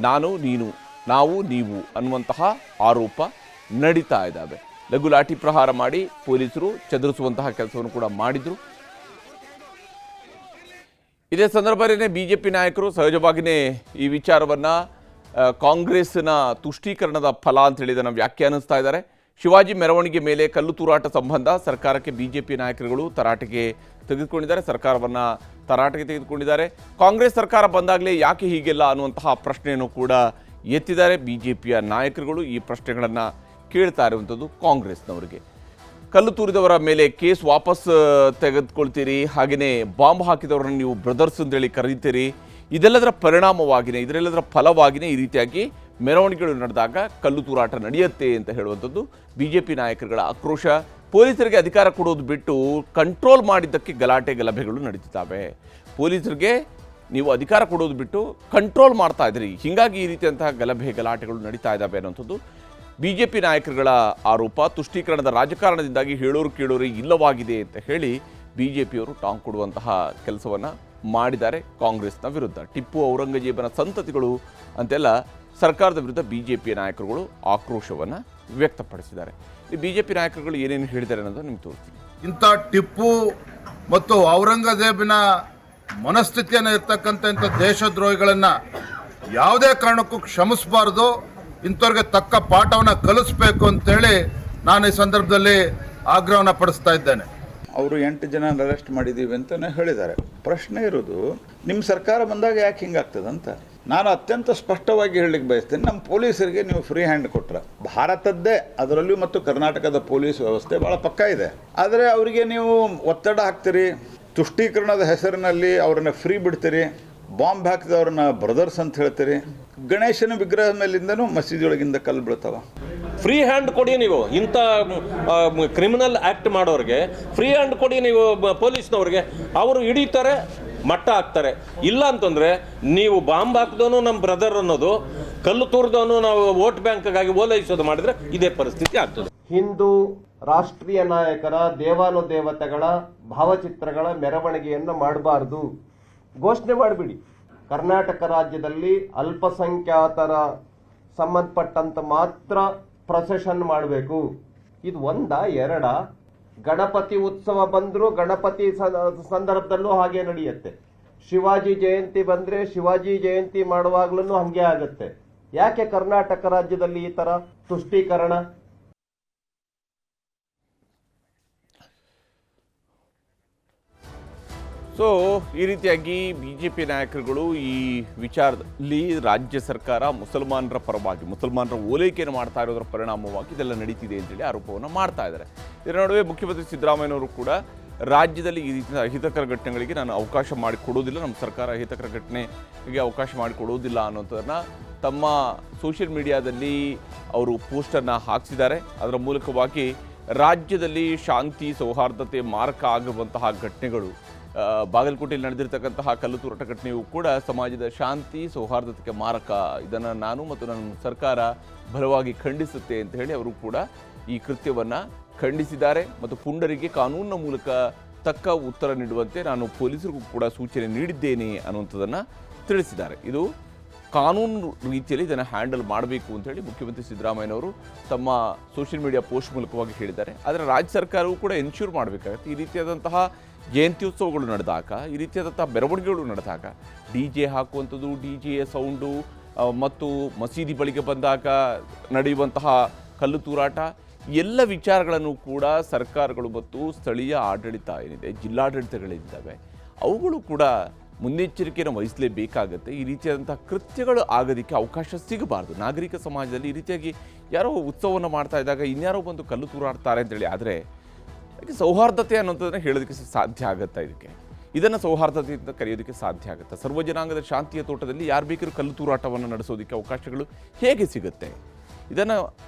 ನಾನು ನೀನು ನಾವು ನೀವು ಅನ್ನುವಂತಹ ಆರೋಪ ನಡೀತಾ ಇದ್ದಾವೆ. ಲಘು ಲಾಠಿ ಪ್ರಹಾರ ಮಾಡಿ ಪೊಲೀಸರು ಚದುರಿಸುವಂತಹ ಕೆಲಸವನ್ನು ಕೂಡ ಮಾಡಿದರು. ಇದೇ ಸಂದರ್ಭದಲ್ಲೇ ಬಿಜೆಪಿ ನಾಯಕರು ಸಹಜವಾಗಿಯೇ ಈ ವಿಚಾರವನ್ನು ಕಾಂಗ್ರೆಸ್ನ ತುಷ್ಟೀಕರಣದ ಫಲ ಅಂತೇಳಿ ಇದನ್ನು ವ್ಯಾಖ್ಯಾನಿಸ್ತಾ ಇದ್ದಾರೆ. ಶಿವಾಜಿ ಮೆರವಣಿಗೆ ಮೇಲೆ ಕಲ್ಲು ತೂರಾಟ ಸಂಬಂಧ ಸರ್ಕಾರಕ್ಕೆ ಬಿಜೆಪಿ ನಾಯಕರುಗಳು ತರಾಟೆಗೆ ತೆಗೆದುಕೊಂಡಿದ್ದಾರೆ, ಸರ್ಕಾರವನ್ನು ತರಾಟೆಗೆ ತೆಗೆದುಕೊಂಡಿದ್ದಾರೆ. ಕಾಂಗ್ರೆಸ್ ಸರ್ಕಾರ ಬಂದಾಗಲೇ ಯಾಕೆ ಹೀಗೆಲ್ಲ ಅನ್ನುವಂತಹ ಪ್ರಶ್ನೆಯನ್ನು ಕೂಡ ಎತ್ತಿದ್ದಾರೆ. ಬಿಜೆಪಿಯ ನಾಯಕರುಗಳು ಈ ಪ್ರಶ್ನೆಗಳನ್ನು ಕೇಳ್ತಾ ಇರುವಂಥದ್ದು ಕಾಂಗ್ರೆಸ್ನವರಿಗೆ. ಕಲ್ಲು ತೂರಿದವರ ಮೇಲೆ ಕೇಸ್ ವಾಪಸ್ ತೆಗೆದುಕೊಳ್ತೀರಿ, ಹಾಗೆಯೇ ಬಾಂಬ್ ಹಾಕಿದವರನ್ನು ನೀವು ಬ್ರದರ್ಸ್ ಅಂತೇಳಿ ಕರೀತೀರಿ. ಇದೆಲ್ಲದರ ಪರಿಣಾಮವಾಗಿಯೇ, ಇದರೆಲ್ಲದರ ಫಲವಾಗಿಯೇ ಈ ರೀತಿಯಾಗಿ ಮೆರವಣಿಗೆಗಳು ನಡೆದಾಗ ಕಲ್ಲು ತೂರಾಟ ನಡೆಯುತ್ತೆ ಅಂತ ಹೇಳುವಂಥದ್ದು ಬಿಜೆಪಿ ನಾಯಕರುಗಳ ಆಕ್ರೋಶ. ಪೊಲೀಸರಿಗೆ ಅಧಿಕಾರ ಕೊಡೋದು ಬಿಟ್ಟು ಕಂಟ್ರೋಲ್ ಮಾಡಿದ್ದಕ್ಕೆ ಗಲಾಟೆ ಗಲಭೆಗಳು ನಡೀತಿದ್ದಾವೆ. ಪೊಲೀಸರಿಗೆ ನೀವು ಅಧಿಕಾರ ಕೊಡೋದು ಬಿಟ್ಟು ಕಂಟ್ರೋಲ್ ಮಾಡ್ತಾ ಇದ್ದೀರಿ, ಹೀಗಾಗಿ ಈ ರೀತಿಯಂತಹ ಗಲಭೆ ಗಲಾಟೆಗಳು ನಡೀತಾ ಇದ್ದಾವೆ ಅನ್ನೋಂಥದ್ದು ಬಿಜೆಪಿ ನಾಯಕರುಗಳ ಆರೋಪ. ತುಷ್ಟೀಕರಣದ ರಾಜಕಾರಣದಿಂದಾಗಿ ಹೇಳೋರು ಕೇಳೋರು ಇಲ್ಲವಾಗಿದೆ ಅಂತ ಹೇಳಿ ಬಿಜೆಪಿಯವರು ಟಾಂಗ್ ಕೊಡುವಂತಹ ಕೆಲಸವನ್ನು ಮಾಡಿದ್ದಾರೆ ಕಾಂಗ್ರೆಸ್ನ ವಿರುದ್ಧ. ಟಿಪ್ಪು ಔರಂಗಜೇಬನ ಸಂತತಿಗಳು ಅಂತೆಲ್ಲ ಸರ್ಕಾರದ ವಿರುದ್ಧ ಬಿಜೆಪಿಯ ನಾಯಕರುಗಳು ಆಕ್ರೋಶವನ್ನು ವ್ಯಕ್ತಪಡಿಸಿದ್ದಾರೆ. ಈ ಬಿಜೆಪಿ ನಾಯಕರುಗಳು ಏನೇನು ಹೇಳಿದ್ದಾರೆ ಅನ್ನೋದು ನಿಮ್ಗೆ ತೋರಿಸ್ತೀನಿ. ಇಂಥ ಟಿಪ್ಪು ಮತ್ತು ಔರಂಗಜೇಬಿನ ಮನಸ್ಥಿತಿಯನ್ನು ಇರ್ತಕ್ಕಂಥ ಇಂಥ ದೇಶದ್ರೋಹಿಗಳನ್ನು ಯಾವುದೇ ಕಾರಣಕ್ಕೂ ಕ್ಷಮಿಸಬಾರ್ದು, ಇಂಥವ್ರಿಗೆ ತಕ್ಕ ಪಾಠವನ್ನು ಕಲಿಸ್ಬೇಕು ಅಂತೇಳಿ ನಾನು ಈ ಸಂದರ್ಭದಲ್ಲಿ ಆಗ್ರಹವನ್ನು ಪಡಿಸ್ತಾ ಇದ್ದೇನೆ. ಅವರು 8 ಜನ ಅರೆಸ್ಟ್ ಮಾಡಿದ್ದೀವಿ ಅಂತಲೇ ಹೇಳಿದ್ದಾರೆ. ಪ್ರಶ್ನೆ ಇರೋದು, ನಿಮ್ಮ ಸರ್ಕಾರ ಬಂದಾಗ ಯಾಕೆ ಹಿಂಗಾಗ್ತದಂತ ನಾನು ಅತ್ಯಂತ ಸ್ಪಷ್ಟವಾಗಿ ಹೇಳಲಿಕ್ಕೆ ಬಯಸ್ತೇನೆ. ನಮ್ಮ ಪೊಲೀಸರಿಗೆ ನೀವು ಫ್ರೀ ಹ್ಯಾಂಡ್ ಕೊಟ್ರೆ, ಭಾರತದ್ದೇ ಅದರಲ್ಲೂ ಮತ್ತು ಕರ್ನಾಟಕದ ಪೊಲೀಸ್ ವ್ಯವಸ್ಥೆ ಭಾಳ ಪಕ್ಕಾ ಇದೆ, ಆದರೆ ಅವರಿಗೆ ನೀವು ಒತ್ತಡ ಹಾಕ್ತೀರಿ, ತುಷ್ಟೀಕರಣದ ಹೆಸರಿನಲ್ಲಿ ಅವ್ರನ್ನ ಫ್ರೀ ಬಿಡ್ತೀರಿ, ಬಾಂಬ್ ಹಾಕಿದವ್ರನ್ನ ಬ್ರದರ್ಸ್ ಅಂತ ಹೇಳ್ತೀರಿ, ಗಣೇಶನ ವಿಗ್ರಹ ಮೇಲಿಂದನೂ ಮಸೀದಿಯೊಳಗಿಂದ ಕಲ್ಲು ಬೀಳ್ತಾವ. ಫ್ರೀ ಹ್ಯಾಂಡ್ ಕೊಡಿ ನೀವು, ಇಂಥ ಕ್ರಿಮಿನಲ್ ಆ್ಯಕ್ಟ್ ಮಾಡೋರಿಗೆ ಫ್ರೀ ಹ್ಯಾಂಡ್ ಕೊಡಿ ನೀವು ಪೊಲೀಸ್ನವ್ರಿಗೆ, ಅವರು ಹಿಡಿತಾರೆ, ಮಟ್ಟ ಹಾಕ್ತಾರೆ. ಇಲ್ಲ ಅಂತಂದರೆ ನೀವು ಬಾಂಬ್ ಹಾಕಿದವನು ನಮ್ಮ ಬ್ರದರ್ ಅನ್ನೋದು, ಕಲ್ಲು ತೂರಿದವನು ನಾವು ವೋಟ್ ಬ್ಯಾಂಕ್ಗಾಗಿ ಓಲೈಸೋದು ಮಾಡಿದರೆ ಇದೇ ಪರಿಸ್ಥಿತಿ ಆಗ್ತದೆ. ಹಿಂದೂ ರಾಷ್ಟ್ರೀಯ ನಾಯಕರ ದೇವಾನುದೇವತೆಗಳ ಭಾವಚಿತ್ರಗಳ ಮೆರವಣಿಗೆಯನ್ನು ಮಾಡಬಾರ್ದು ಘೋಷಣೆ ಮಾಡಿಬಿಡಿ. ಕರ್ನಾಟಕ ರಾಜ್ಯದಲ್ಲಿ ಅಲ್ಪಸಂಖ್ಯಾತರ ಸಂಬಂಧಪಟ್ಟಂತ ಮಾತ್ರ ಪ್ರೊಸೆಷನ್ ಮಾಡಬೇಕು. ಇದು ಒಂದ ಎರಡ? ಗಣಪತಿ ಉತ್ಸವ ಬಂದ್ರು ಗಣಪತಿ ಸಂದರ್ಭದಲ್ಲೂ ಹಾಗೆ ನಡೆಯುತ್ತೆ. ಶಿವಾಜಿ ಜಯಂತಿ ಬಂದ್ರೆ ಶಿವಾಜಿ ಜಯಂತಿ ಮಾಡುವಾಗ್ಲೂ ಹಂಗೆ ಆಗುತ್ತೆ. ಯಾಕೆ ಕರ್ನಾಟಕ ರಾಜ್ಯದಲ್ಲಿ ಈ ತರ ತುಷ್ಟೀಕರಣ? ಸೊ ಈ ರೀತಿಯಾಗಿ ಬಿಜೆಪಿ ನಾಯಕರುಗಳು ಈ ವಿಚಾರದಲ್ಲಿ ರಾಜ್ಯ ಸರ್ಕಾರ ಮುಸಲ್ಮಾನರ ಪರವಾಗಿ, ಮುಸಲ್ಮಾನರ ಓಲೈಕೆಯನ್ನು ಮಾಡ್ತಾ ಇರೋದರ ಪರಿಣಾಮವಾಗಿ ಇದೆಲ್ಲ ನಡೀತಿದೆ ಅಂತೇಳಿ ಆರೋಪವನ್ನು ಮಾಡ್ತಾ ಇದ್ದಾರೆ. ಇದರ ನಡುವೆ ಮುಖ್ಯಮಂತ್ರಿ ಸಿದ್ದರಾಮಯ್ಯನವರು ಕೂಡ ರಾಜ್ಯದಲ್ಲಿ ಈ ರೀತಿಯ ಅಹಿತಕರ ಘಟನೆಗಳಿಗೆ ನಾನು ಅವಕಾಶ ಮಾಡಿಕೊಡೋದಿಲ್ಲ, ನಮ್ಮ ಸರ್ಕಾರ ಅಹಿತಕರ ಘಟನೆಗೆ ಅವಕಾಶ ಮಾಡಿಕೊಡೋದಿಲ್ಲ ಅನ್ನೋಂಥದ್ದನ್ನು ತಮ್ಮ ಸೋಷಿಯಲ್ ಮೀಡಿಯಾದಲ್ಲಿ ಅವರು ಪೋಸ್ಟನ್ನು ಹಾಕಿಸಿದ್ದಾರೆ. ಅದರ ಮೂಲಕವಾಗಿ ರಾಜ್ಯದಲ್ಲಿ ಶಾಂತಿ ಸೌಹಾರ್ದತೆ ಮಾರಕ ಆಗಿರುವಂತಹ ಘಟನೆಗಳು, ಬಾಗಲಕೋಟೆಯಲ್ಲಿ ನಡೆದಿರ್ತಕ್ಕಂತಹ ಕಲ್ಲು ತೂರಾಟ ಘಟನೆಯೂ ಕೂಡ ಸಮಾಜದ ಶಾಂತಿ ಸೌಹಾರ್ದತೆಗೆ ಮಾರಕ, ಇದನ್ನು ನಾನು ಮತ್ತು ನನ್ನ ಸರ್ಕಾರ ಬಲವಾಗಿ ಖಂಡಿಸುತ್ತೆ ಅಂತ ಹೇಳಿ ಅವರು ಕೂಡ ಈ ಕೃತ್ಯವನ್ನು ಖಂಡಿಸಿದ್ದಾರೆ. ಮತ್ತು ಪುಂಡರಿಗೆ ಕಾನೂನಿನ ಮೂಲಕ ತಕ್ಕ ಉತ್ತರ ನೀಡುವಂತೆ ನಾನು ಪೊಲೀಸರಿಗೂ ಕೂಡ ಸೂಚನೆ ನೀಡಿದ್ದೇನೆ ಅನ್ನುವಂಥದ್ದನ್ನು ತಿಳಿಸಿದ್ದಾರೆ. ಇದು ಕಾನೂನು ರೀತಿಯಲ್ಲಿ ಇದನ್ನು ಹ್ಯಾಂಡಲ್ ಮಾಡಬೇಕು ಅಂತೇಳಿ ಮುಖ್ಯಮಂತ್ರಿ ಸಿದ್ದರಾಮಯ್ಯನವರು ತಮ್ಮ ಸೋಷಿಯಲ್ ಮೀಡಿಯಾ ಪೋಸ್ಟ್ ಮೂಲಕವಾಗಿ ಹೇಳಿದ್ದಾರೆ. ಆದರೆ ರಾಜ್ಯ ಸರ್ಕಾರವೂ ಕೂಡ ಎನ್ಶ್ಯೂರ್ ಮಾಡಬೇಕಾಗತ್ತೆ. ಈ ರೀತಿಯಾದಂತಹ ಜಯಂತ್ಯೋತ್ಸವಗಳು ನಡೆದಾಗ, ಈ ರೀತಿಯಾದಂತಹ ಮೆರವಣಿಗೆಗಳು ನಡೆದಾಗ ಡಿ ಜೆ ಹಾಕುವಂಥದ್ದು, ಡಿ ಜೆಯ ಸೌಂಡು ಮತ್ತು ಮಸೀದಿ ಬಳಿಗೆ ಬಂದಾಗ ನಡೆಯುವಂತಹ ಕಲ್ಲು ತೂರಾಟ ಎಲ್ಲ ವಿಚಾರಗಳನ್ನು ಕೂಡ ಸರ್ಕಾರಗಳು ಮತ್ತು ಸ್ಥಳೀಯ ಆಡಳಿತ ಏನಿದೆ, ಜಿಲ್ಲಾಡಳಿತಗಳಿದ್ದಾವೆ, ಅವುಗಳು ಕೂಡ ಮುನ್ನೆಚ್ಚರಿಕೆಯನ್ನು ವಹಿಸಲೇಬೇಕಾಗತ್ತೆ. ಈ ರೀತಿಯಾದಂಥ ಕೃತ್ಯಗಳು ಆಗೋದಕ್ಕೆ ಅವಕಾಶ ಸಿಗಬಾರ್ದು. ನಾಗರಿಕ ಸಮಾಜದಲ್ಲಿ ಈ ರೀತಿಯಾಗಿ ಯಾರೋ ಉತ್ಸವವನ್ನು ಮಾಡ್ತಾ ಇದ್ದಾಗ ಇನ್ಯಾರೋ ಬಂದು ಕಲ್ಲು ತೂರಾಡ್ತಾರೆ ಅಂತೇಳಿ ಆದರೆ ಅದಕ್ಕೆ ಸೌಹಾರ್ದತೆ ಅನ್ನೋಂಥದ್ದನ್ನು ಹೇಳೋದಕ್ಕೆ ಸಾಧ್ಯ ಆಗುತ್ತಾ? ಇದನ್ನು ಸೌಹಾರ್ದತೆ ಅಂತ ಕರೆಯೋದಕ್ಕೆ ಸಾಧ್ಯ ಆಗುತ್ತೆ? ಸರ್ವಜನಾಂಗದ ಶಾಂತಿಯ ತೋಟದಲ್ಲಿ ಯಾರು ಬೇಕಾದ್ರೂ ಕಲ್ಲು ತೂರಾಟವನ್ನು ನಡೆಸೋದಕ್ಕೆ ಅವಕಾಶಗಳು ಹೇಗೆ ಸಿಗುತ್ತೆ? ಇದನ್ನು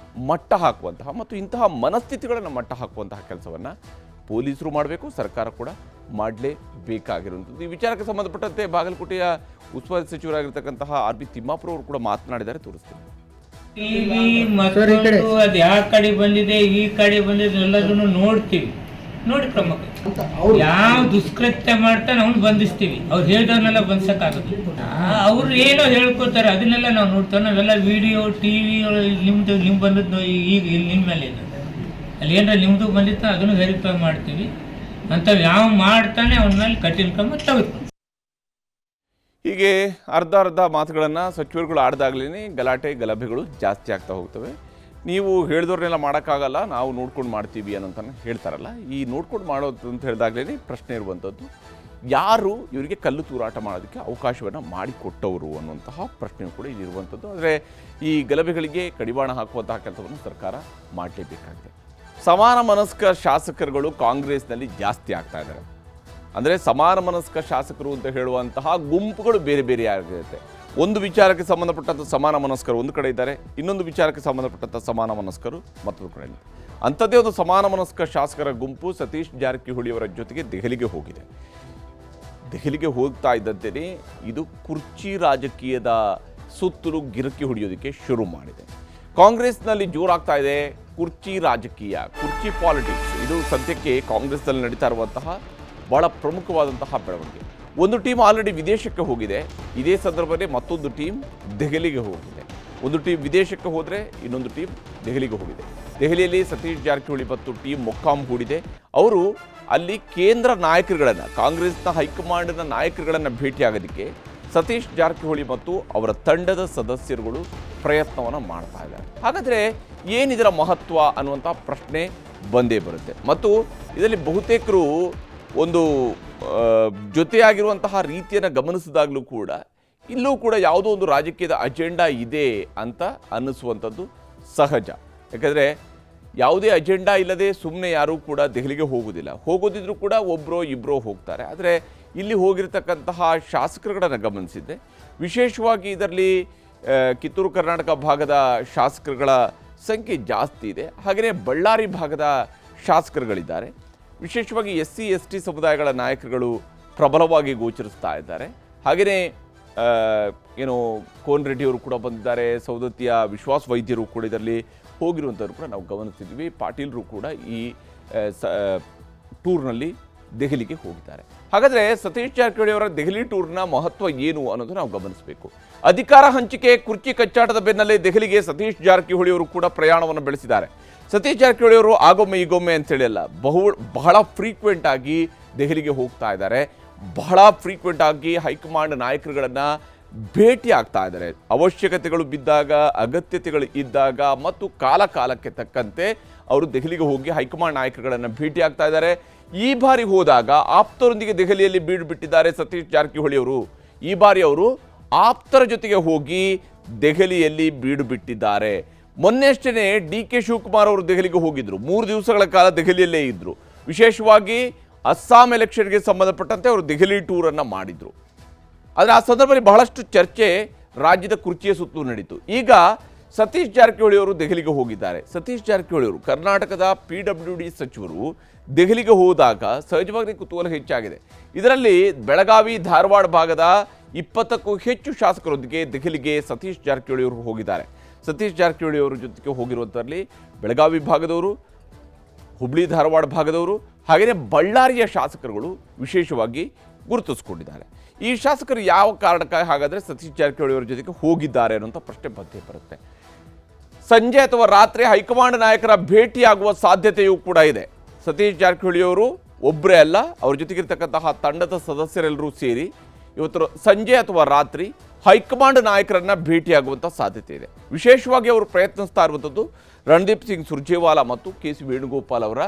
ಮಟ್ಟ ಹಾಕುವಂತಹ ಮತ್ತು ಇಂತಹ ಮನಸ್ಥಿತಿಗಳನ್ನು ಮಟ್ಟ ಹಾಕುವಂತಹ ಕೆಲಸವನ್ನು ಪೊಲೀಸರು ಮಾಡಬೇಕು, ಸರ್ಕಾರ ಕೂಡ ಮಾಡಲೇಬೇಕಾಗಿರುವಂಥದ್ದು. ಈ ವಿಚಾರಕ್ಕೆ ಸಂಬಂಧಪಟ್ಟಂತೆ ಬಾಗಲಕೋಟೆಯ ಉಸ್ತುವಾರಿ ಸಚಿವರಾಗಿರ್ತಕ್ಕಂತಹ ಆರ್ ಬಿ ತಿಮ್ಮಾಪುರ ಅವರು ಕೂಡ ಮಾತನಾಡಿದ್ದಾರೆ, ತೋರಿಸ್ತೀನಿ. ಅದು ಯಾವ ಕಡೆ ಬಂದಿದೆ, ಈ ಕಡೆ ಬಂದಿದೆ ಎಲ್ಲದನ್ನು ನೋಡ್ತೀವಿ. ನೋಡಿ ಕ್ರಮ ಯಾವ ದುಷ್ಕೃತ್ಯ ಮಾಡ್ತಾನೆ ಅವ್ನು ಬಂಧಿಸ್ತೀವಿ. ಅವ್ರು ಹೇಳ್ದವನ್ನೆಲ್ಲ ಬಂಧಿಸಕ್ಕಾಗುತ್ತೆ. ಅವ್ರು ಏನೋ ಹೇಳ್ಕೊತಾರೆ ಅದನ್ನೆಲ್ಲ ನಾವು ನೋಡ್ತೇವೆ. ನಾವೆಲ್ಲ ವಿಡಿಯೋ ಟಿವಿ ನಿಮ್ದು ಬಂದದ್ದು ಈಗ ಇಲ್ಲಿ ನಿಮ್ಮ ಮೇಲೆ ಅಲ್ಲಿ ಏನಾರ ನಿಮ್ದು ಬಂದಿತ್ತು ಅದನ್ನು ವೆರಿಫೈ ಮಾಡ್ತೀವಿ. ಅಂಥವು ಯಾವ ಮಾಡ್ತಾನೆ ಅವನ ಮೇಲೆ ಕಠಿಣ ಕ್ರಮ ತಗೋತೀವಿ. ಹೀಗೆ ಅರ್ಧ ಮಾತುಗಳನ್ನು ಸಚಿವರುಗಳು ಆಡ್ದಾಗ್ಲೇ ಗಲಾಟೆ ಗಲಭೆಗಳು ಜಾಸ್ತಿ ಆಗ್ತಾ ಹೋಗ್ತವೆ. ನೀವು ಹೇಳಿದವ್ರನ್ನೆಲ್ಲ ಮಾಡೋಕ್ಕಾಗಲ್ಲ, ನಾವು ನೋಡ್ಕೊಂಡು ಮಾಡ್ತೀವಿ ಅನ್ನೋಂತ ಹೇಳ್ತಾರಲ್ಲ, ಈ ನೋಡ್ಕೊಂಡು ಮಾಡೋದು ಅಂತ ಹೇಳಿದಾಗಲೇ ಪ್ರಶ್ನೆ ಇರುವಂಥದ್ದು, ಯಾರು ಇವರಿಗೆ ಕಲ್ಲು ತೂರಾಟ ಮಾಡೋದಕ್ಕೆ ಅವಕಾಶವನ್ನು ಮಾಡಿಕೊಟ್ಟವರು ಅನ್ನುವಂತಹ ಪ್ರಶ್ನೆ ಕೂಡ ಇಲ್ಲಿರುವಂಥದ್ದು. ಆದರೆ ಈ ಗಲಭೆಗಳಿಗೆ ಕಡಿವಾಣ ಹಾಕುವಂತಹ ಕೆಲಸವನ್ನು ಸರ್ಕಾರ ಮಾಡಲೇಬೇಕಾಗಿದೆ. ಸಮಾನ ಮನಸ್ಕ ಶಾಸಕರುಗಳು ಕಾಂಗ್ರೆಸ್ನಲ್ಲಿ ಜಾಸ್ತಿ ಆಗ್ತಾ ಇದ್ದಾರೆ. ಅಂದರೆ ಸಮಾನ ಮನಸ್ಕ ಶಾಸಕರು ಅಂತ ಹೇಳುವಂತಹ ಗುಂಪುಗಳು ಬೇರೆ ಬೇರೆ ಆಗಿರುತ್ತೆ. ಒಂದು ವಿಚಾರಕ್ಕೆ ಸಂಬಂಧಪಟ್ಟಂಥ ಸಮಾನ ಮನಸ್ಕರು ಒಂದು ಕಡೆ ಇದ್ದಾರೆ, ಇನ್ನೊಂದು ವಿಚಾರಕ್ಕೆ ಸಂಬಂಧಪಟ್ಟಂಥ ಸಮಾನ ಮನಸ್ಕರು ಮತ್ತೊಂದು ಕಡೆ ಇದ್ದಾರೆ. ಅಂಥದ್ದೇ ಒಂದು ಸಮಾನ ಮನಸ್ಕ ಶಾಸಕರ ಗುಂಪು ಸತೀಶ್ ಜಾರಕಿಹೊಳಿ ಅವರ ಜೊತೆಗೆ ದೆಹಲಿಗೆ ಹೋಗಿದೆ. ದೆಹಲಿಗೆ ಹೋಗ್ತಾ ಇದ್ದಂತೆಯೇ ಇದು ಕುರ್ಚಿ ರಾಜಕೀಯದ ಸುತ್ತಲೂ ಗಿರಕಿ ಹೊಡೆಯೋದಕ್ಕೆ ಶುರು ಮಾಡಿದೆ. ಕಾಂಗ್ರೆಸ್ನಲ್ಲಿ ಜೋರಾಗ್ತಾ ಇದೆ ಕುರ್ಚಿ ರಾಜಕೀಯ, ಕುರ್ಚಿ ಪಾಲಿಟಿಕ್ಸ್. ಇದು ಸದ್ಯಕ್ಕೆ ಕಾಂಗ್ರೆಸ್ನಲ್ಲಿ ನಡೀತಾ ಇರುವಂತಹ ಭಾಳ ಪ್ರಮುಖವಾದಂತಹ ಬೆಳವಣಿಗೆ. ಒಂದು ಟೀಮ್ ಆಲ್ರೆಡಿ ವಿದೇಶಕ್ಕೆ ಹೋಗಿದೆ, ಇದೇ ಸಂದರ್ಭದಲ್ಲಿ ಮತ್ತೊಂದು ಟೀಮ್ ದೆಹಲಿಗೆ ಹೋಗಿದೆ. ಒಂದು ಟೀಮ್ ವಿದೇಶಕ್ಕೆ ಹೋದರೆ ಇನ್ನೊಂದು ಟೀಮ್ ದೆಹಲಿಗೆ ಹೋಗಿದೆ. ದೆಹಲಿಯಲ್ಲಿ ಸತೀಶ್ ಜಾರಕಿಹೊಳಿ ಮತ್ತು ಟೀಮ್ ಮೊಕ್ಕಾಂ ಹೂಡಿದೆ. ಅವರು ಅಲ್ಲಿ ಕೇಂದ್ರ ನಾಯಕರುಗಳನ್ನು, ಕಾಂಗ್ರೆಸ್ನ ಹೈಕಮಾಂಡ್ನ ನಾಯಕರುಗಳನ್ನು ಭೇಟಿಯಾಗೋದಕ್ಕೆ ಸತೀಶ್ ಜಾರಕಿಹೊಳಿ ಮತ್ತು ಅವರ ತಂಡದ ಸದಸ್ಯರುಗಳು ಪ್ರಯತ್ನವನ್ನು ಮಾಡ್ತಾ ಇದ್ದಾರೆ. ಹಾಗಾದರೆ ಏನಿದರ ಮಹತ್ವ ಅನ್ನುವಂಥ ಪ್ರಶ್ನೆ ಬಂದೇ ಬರುತ್ತೆ. ಮತ್ತು ಇದರಲ್ಲಿ ಬಹುತೇಕರು ಒಂದು ಜೊತೆಯಾಗಿರುವಂತಹ ರೀತಿಯನ್ನು ಗಮನಿಸಿದಾಗಲೂ ಕೂಡ ಇಲ್ಲೂ ಕೂಡ ಯಾವುದೋ ಒಂದು ರಾಜಕೀಯದ ಅಜೆಂಡಾ ಇದೆ ಅಂತ ಅನ್ನಿಸುವಂಥದ್ದು ಸಹಜ. ಯಾಕಂದರೆ ಯಾವುದೇ ಅಜೆಂಡಾ ಇಲ್ಲದೆ ಸುಮ್ಮನೆ ಯಾರೂ ಕೂಡ ದೆಹಲಿಗೆ ಹೋಗೋದಿಲ್ಲ. ಹೋಗೋದಿದ್ರೂ ಕೂಡ ಒಬ್ಬರೋ ಇಬ್ಬರೋ ಹೋಗ್ತಾರೆ. ಆದರೆ ಇಲ್ಲಿ ಹೋಗಿರ್ತಕ್ಕಂತಹ ಶಾಸಕರುಗಳನ್ನು ಗಮನಿಸಿದ್ದೆ, ವಿಶೇಷವಾಗಿ ಇದರಲ್ಲಿ ಕಿತ್ತೂರು ಕರ್ನಾಟಕ ಭಾಗದ ಶಾಸಕರುಗಳ ಸಂಖ್ಯೆ ಜಾಸ್ತಿ ಇದೆ. ಹಾಗೆಯೇ ಬಳ್ಳಾರಿ ಭಾಗದ ಶಾಸಕರುಗಳಿದ್ದಾರೆ. ವಿಶೇಷವಾಗಿ SC ST ಸಮುದಾಯಗಳ ನಾಯಕರುಗಳು ಪ್ರಬಲವಾಗಿ ಗೋಚರಿಸ್ತಾ ಇದ್ದಾರೆ. ಹಾಗೆಯೇ ಕೋನ್ ರೆಡ್ಡಿಯವರು ಕೂಡ ಬಂದಿದ್ದಾರೆ. ಸೌದತ್ತಿಯ ವಿಶ್ವಾಸ್ ವೈದ್ಯರು ಕೂಡ ಇದರಲ್ಲಿ ಹೋಗಿರುವಂಥವ್ರು ಕೂಡ ನಾವು ಗಮನಿಸ್ತಿದ್ವಿ. ಪಾಟೀಲರು ಕೂಡ ಈ ಟೂರ್ನಲ್ಲಿ ದೆಹಲಿಗೆ ಹೋಗಿದ್ದಾರೆ. ಹಾಗಾದರೆ ಸತೀಶ್ ಜಾರಕಿಹೊಳಿ ಅವರ ದೆಹಲಿ ಟೂರ್ನ ಮಹತ್ವ ಏನು ಅನ್ನೋದು ನಾವು ಗಮನಿಸಬೇಕು. ಅಧಿಕಾರ ಹಂಚಿಕೆ ಕುರ್ಚಿ ಕಚ್ಚಾಟದ ಬೆನ್ನಲ್ಲೇ ದೆಹಲಿಗೆ ಸತೀಶ್ ಜಾರಕಿಹೊಳಿ ಅವರು ಕೂಡ ಪ್ರಯಾಣವನ್ನು ಬೆಳೆಸಿದ್ದಾರೆ. ಸತೀಶ್ ಜಾರಕಿಹೊಳಿ ಅವರು ಆಗೊಮ್ಮೆ ಈಗೊಮ್ಮೆ ಅಂತೇಳಿ ಅಲ್ಲ, ಬಹಳ ಫ್ರೀಕ್ವೆಂಟ್ ಆಗಿ ದೆಹಲಿಗೆ ಹೋಗ್ತಾ ಇದ್ದಾರೆ. ಬಹಳ ಫ್ರೀಕ್ವೆಂಟ್ ಆಗಿ ಹೈಕಮಾಂಡ್ ನಾಯಕರುಗಳನ್ನು ಭೇಟಿ ಆಗ್ತಾ ಇದ್ದಾರೆ. ಅವಶ್ಯಕತೆಗಳು ಬಿದ್ದಾಗ, ಅಗತ್ಯತೆಗಳು ಇದ್ದಾಗ ಮತ್ತು ಕಾಲಕ್ಕೆ ತಕ್ಕಂತೆ ಅವರು ದೆಹಲಿಗೆ ಹೋಗಿ ಹೈಕಮಾಂಡ್ ನಾಯಕರುಗಳನ್ನು ಭೇಟಿ ಆಗ್ತಾ ಇದ್ದಾರೆ. ಈ ಬಾರಿ ಹೋದಾಗ ಆಪ್ತರೊಂದಿಗೆ ದೆಹಲಿಯಲ್ಲಿ ಬೀಡು ಬಿಟ್ಟಿದ್ದಾರೆ ಸತೀಶ್ ಜಾರಕಿಹೊಳಿ ಅವರು. ಈ ಬಾರಿ ಅವರು ಆಪ್ತರ ಜೊತೆಗೆ ಹೋಗಿ ದೆಹಲಿಯಲ್ಲಿ ಬೀಡು ಬಿಟ್ಟಿದ್ದಾರೆ. ಮೊನ್ನೆಷ್ಟೇ DK ಶಿವಕುಮಾರ್ ಅವರು ದೆಹಲಿಗೆ ಹೋಗಿದ್ರು. 3 ದಿವಸಗಳ ಕಾಲ ದೆಹಲಿಯಲ್ಲೇ ಇದ್ದರು. ವಿಶೇಷವಾಗಿ ಅಸ್ಸಾಂ ಎಲೆಕ್ಷನ್ಗೆ ಸಂಬಂಧಪಟ್ಟಂತೆ ಅವರು ದೆಹಲಿ ಟೂರನ್ನು ಮಾಡಿದರು. ಆದರೆ ಆ ಸಂದರ್ಭದಲ್ಲಿ ಬಹಳಷ್ಟು ಚರ್ಚೆ ರಾಜ್ಯದ ಕುರ್ಚಿಯ ಸುತ್ತಲೂ ನಡೀತು. ಈಗ ಸತೀಶ್ ಜಾರಕಿಹೊಳಿ ಅವರು ದೆಹಲಿಗೆ ಹೋಗಿದ್ದಾರೆ. ಸತೀಶ್ ಜಾರಕಿಹೊಳಿ ಅವರು ಕರ್ನಾಟಕದ PWD ಸಚಿವರು ದೆಹಲಿಗೆ ಹೋದಾಗ ಸಹಜವಾಗಿ ಕುತೂಹಲ ಹೆಚ್ಚಾಗಿದೆ. ಇದರಲ್ಲಿ ಬೆಳಗಾವಿ ಧಾರವಾಡ ಭಾಗದ 20ಕ್ಕೂ ಹೆಚ್ಚು ಶಾಸಕರೊಂದಿಗೆ ದೆಹಲಿಗೆ ಸತೀಶ್ ಜಾರಕಿಹೊಳಿ ಅವರು ಹೋಗಿದ್ದಾರೆ. ಸತೀಶ್ ಜಾರಕಿಹೊಳಿ ಅವರ ಜೊತೆಗೆ ಹೋಗಿರುವಂಥರಲ್ಲಿ ಬೆಳಗಾವಿ ಭಾಗದವರು, ಹುಬ್ಳಿ ಧಾರವಾಡ ಭಾಗದವರು, ಹಾಗೆಯೇ ಬಳ್ಳಾರಿಯ ಶಾಸಕರುಗಳು ವಿಶೇಷವಾಗಿ ಗುರುತಿಸ್ಕೊಂಡಿದ್ದಾರೆ. ಈ ಶಾಸಕರು ಯಾವ ಕಾರಣಕ್ಕಾಗಿ ಹಾಗಾದರೆ ಸತೀಶ್ ಜಾರಕಿಹೊಳಿ ಅವರ ಜೊತೆಗೆ ಹೋಗಿದ್ದಾರೆ ಅನ್ನೋಂಥ ಪ್ರಶ್ನೆ ಬಂದೇ ಬರುತ್ತೆ. ಸಂಜೆ ಅಥವಾ ರಾತ್ರಿ ಹೈಕಮಾಂಡ್ ನಾಯಕರ ಭೇಟಿಯಾಗುವ ಸಾಧ್ಯತೆಯೂ ಕೂಡ ಇದೆ. ಸತೀಶ್ ಜಾರಕಿಹೊಳಿ ಅವರು ಒಬ್ಬರೇ ಅಲ್ಲ, ಅವ್ರ ಜೊತೆಗಿರ್ತಕ್ಕಂತಹ ತಂಡದ ಸದಸ್ಯರೆಲ್ಲರೂ ಸೇರಿ ಇವತ್ತು ಸಂಜೆ ಅಥವಾ ರಾತ್ರಿ ಹೈಕಮಾಂಡ್ ನಾಯಕರನ್ನ ಭೇಟಿಯಾಗುವಂಥ ಸಾಧ್ಯತೆ ಇದೆ. ವಿಶೇಷವಾಗಿ ಅವರು ಪ್ರಯತ್ನಿಸ್ತಾ ಇರುವಂಥದ್ದು ರಣದೀಪ್ ಸಿಂಗ್ ಸುರ್ಜೇವಾಲಾ ಮತ್ತು KC ವೇಣುಗೋಪಾಲ್ ಅವರ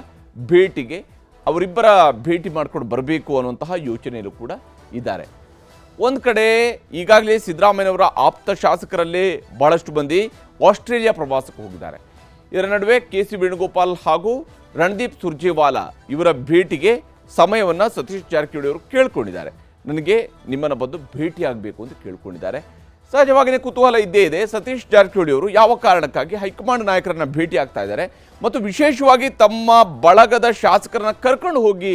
ಭೇಟಿಗೆ, ಅವರಿಬ್ಬರ ಭೇಟಿ ಮಾಡ್ಕೊಂಡು ಬರಬೇಕು ಅನ್ನುವಂತಹ ಯೋಚನೆಯಲ್ಲೂ ಕೂಡ ಇದ್ದಾರೆ. ಒಂದು ಕಡೆ ಈಗಾಗಲೇ ಸಿದ್ದರಾಮಯ್ಯನವರ ಆಪ್ತ ಶಾಸಕರಲ್ಲೇ ಭಾಳಷ್ಟು ಮಂದಿ ಆಸ್ಟ್ರೇಲಿಯಾ ಪ್ರವಾಸಕ್ಕೆ ಹೋಗಿದ್ದಾರೆ. ಇದರ ನಡುವೆ KC ವೇಣುಗೋಪಾಲ್ ಹಾಗೂ ರಣದೀಪ್ ಸುರ್ಜೇವಾಲಾ ಇವರ ಭೇಟಿಗೆ ಸಮಯವನ್ನು ಸತೀಶ್ ಜಾರಕಿಹೊಳಿ ಅವರು ಕೇಳ್ಕೊಂಡಿದ್ದಾರೆ. ನನಗೆ ನಿಮ್ಮನ್ನು ಬಂದು ಭೇಟಿಯಾಗಬೇಕು ಅಂತ ಕೇಳ್ಕೊಂಡಿದ್ದಾರೆ. ಸಹಜವಾಗಿಯೇ ಕುತೂಹಲ ಇದ್ದೇ ಇದೆ. ಸತೀಶ್ ಜಾರಕಿಹೊಳಿ ಅವರು ಯಾವ ಕಾರಣಕ್ಕಾಗಿ ಹೈಕಮಾಂಡ್ ನಾಯಕರನ್ನ ಭೇಟಿ ಆಗ್ತಾ ಇದ್ದಾರೆ ಮತ್ತು ವಿಶೇಷವಾಗಿ ತಮ್ಮ ಬಳಗದ ಶಾಸಕರನ್ನ ಕರ್ಕೊಂಡು ಹೋಗಿ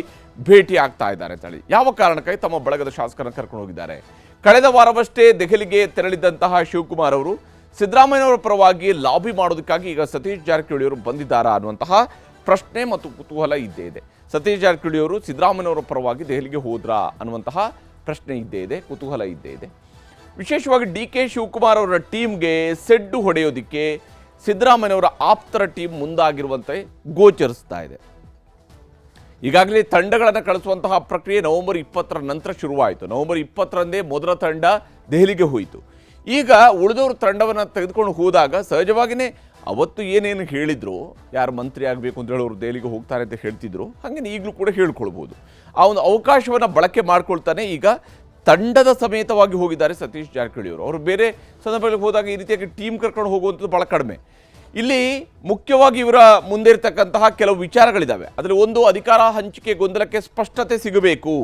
ಭೇಟಿ ಆಗ್ತಾ ಇದ್ದಾರೆ ಅಂತೇಳಿ ಯಾವ ಕಾರಣಕ್ಕಾಗಿ ತಮ್ಮ ಬಳಗದ ಶಾಸಕರನ್ನ ಕರ್ಕೊಂಡು ಹೋಗಿದ್ದಾರೆ. ಕಳೆದ ವಾರವಷ್ಟೇ ದೆಹಲಿಗೆ ತೆರಳಿದಂತಹ ಶಿವಕುಮಾರ್ ಅವರು ಸಿದ್ದರಾಮಯ್ಯನವರ ಪರವಾಗಿ ಲಾಬಿ ಮಾಡೋದಕ್ಕಾಗಿ ಈಗ ಸತೀಶ್ ಜಾರಕಿಹೊಳಿ ಅವರು ಬಂದಿದ್ದಾರಾ ಅನ್ನುವಂತಹ ಪ್ರಶ್ನೆ ಮತ್ತು ಕುತೂಹಲ ಇದ್ದೇ ಇದೆ. ಸತೀಶ್ ಜಾರಕಿಹೊಳಿ ಅವರು ಸಿದ್ದರಾಮಯ್ಯನವರ ಪರವಾಗಿ ದೆಹಲಿಗೆ ಹೋದ್ರಾ ಅನ್ನುವಂತಹ ಪ್ರಶ್ನೆ ಇದ್ದೇ ಇದೆ, ಕುತೂಹಲ ಇದ್ದೇ ಇದೆ. ವಿಶೇಷವಾಗಿ DK ಶಿವಕುಮಾರ್ ಅವರ ಟೀಮ್ಗೆ ಸೆಡ್ಡು ಹೊಡೆಯೋದಕ್ಕೆ ಸಿದ್ದರಾಮಯ್ಯನವರ ಆಪ್ತರ ಟೀಮ್ ಮುಂದಾಗಿರುವಂತೆ ಗೋಚರಿಸ್ತಾ ಇದೆ. ಈಗಾಗಲೇ ತಂಡಗಳನ್ನು ಕಳಿಸುವಂತಹ ಪ್ರಕ್ರಿಯೆ ನವೆಂಬರ್ 20ರ ನಂತರ ಶುರುವಾಯಿತು. ನವೆಂಬರ್ 20ರಂದೇ ಮೊದಲ ತಂಡ ದೆಹಲಿಗೆ ಹೋಯಿತು. ಈಗ ಉಳಿದವರು ತಂಡವನ್ನು ತೆಗೆದುಕೊಂಡು ಹೋದಾಗ ಸಹಜವಾಗಿಯೇ ಅವತ್ತು ಏನೇನು ಹೇಳಿದ್ರು, ಯಾರು ಮಂತ್ರಿ ಆಗಬೇಕು ಅಂತ ಹೇಳೋರು ದೆಹಲಿಗೆ ಹೋಗ್ತಾರೆ ಅಂತ ಹೇಳ್ತಿದ್ರು, ಹಾಗೆ ಈಗಲೂ ಕೂಡ ಹೇಳ್ಕೊಳ್ಬೋದು. ಆ ಒಂದು ಅವಕಾಶವನ್ನು ಬಳಕೆ ಮಾಡ್ಕೊಳ್ತಾನೆ ಈಗ ತಂಡದ ಸಮೇತವಾಗಿ ಹೋಗಿದ್ದಾರೆ ಸತೀಶ್ ಜಾರಕಿಹೊಳಿ ಅವರು. ಅವರು ಬೇರೆ ಸಂದರ್ಭಗಳಿಗೆ ಹೋದಾಗ ಈ ರೀತಿಯಾಗಿ ಟೀಮ್ ಕರ್ಕೊಂಡು ಹೋಗುವಂಥದ್ದು ಭಾಳ ಕಡಿಮೆ. ಇಲ್ಲಿ ಮುಖ್ಯವಾಗಿ ಇವರ ಮುಂದೆ ಇರತಕ್ಕಂತಹ ಕೆಲವು ವಿಚಾರಗಳಿದ್ದಾವೆ. ಅದರಲ್ಲಿ ಒಂದು, ಅಧಿಕಾರ ಹಂಚಿಕೆ ಗೊಂದಲಕ್ಕೆ ಸ್ಪಷ್ಟತೆ ಸಿಗಬೇಕು.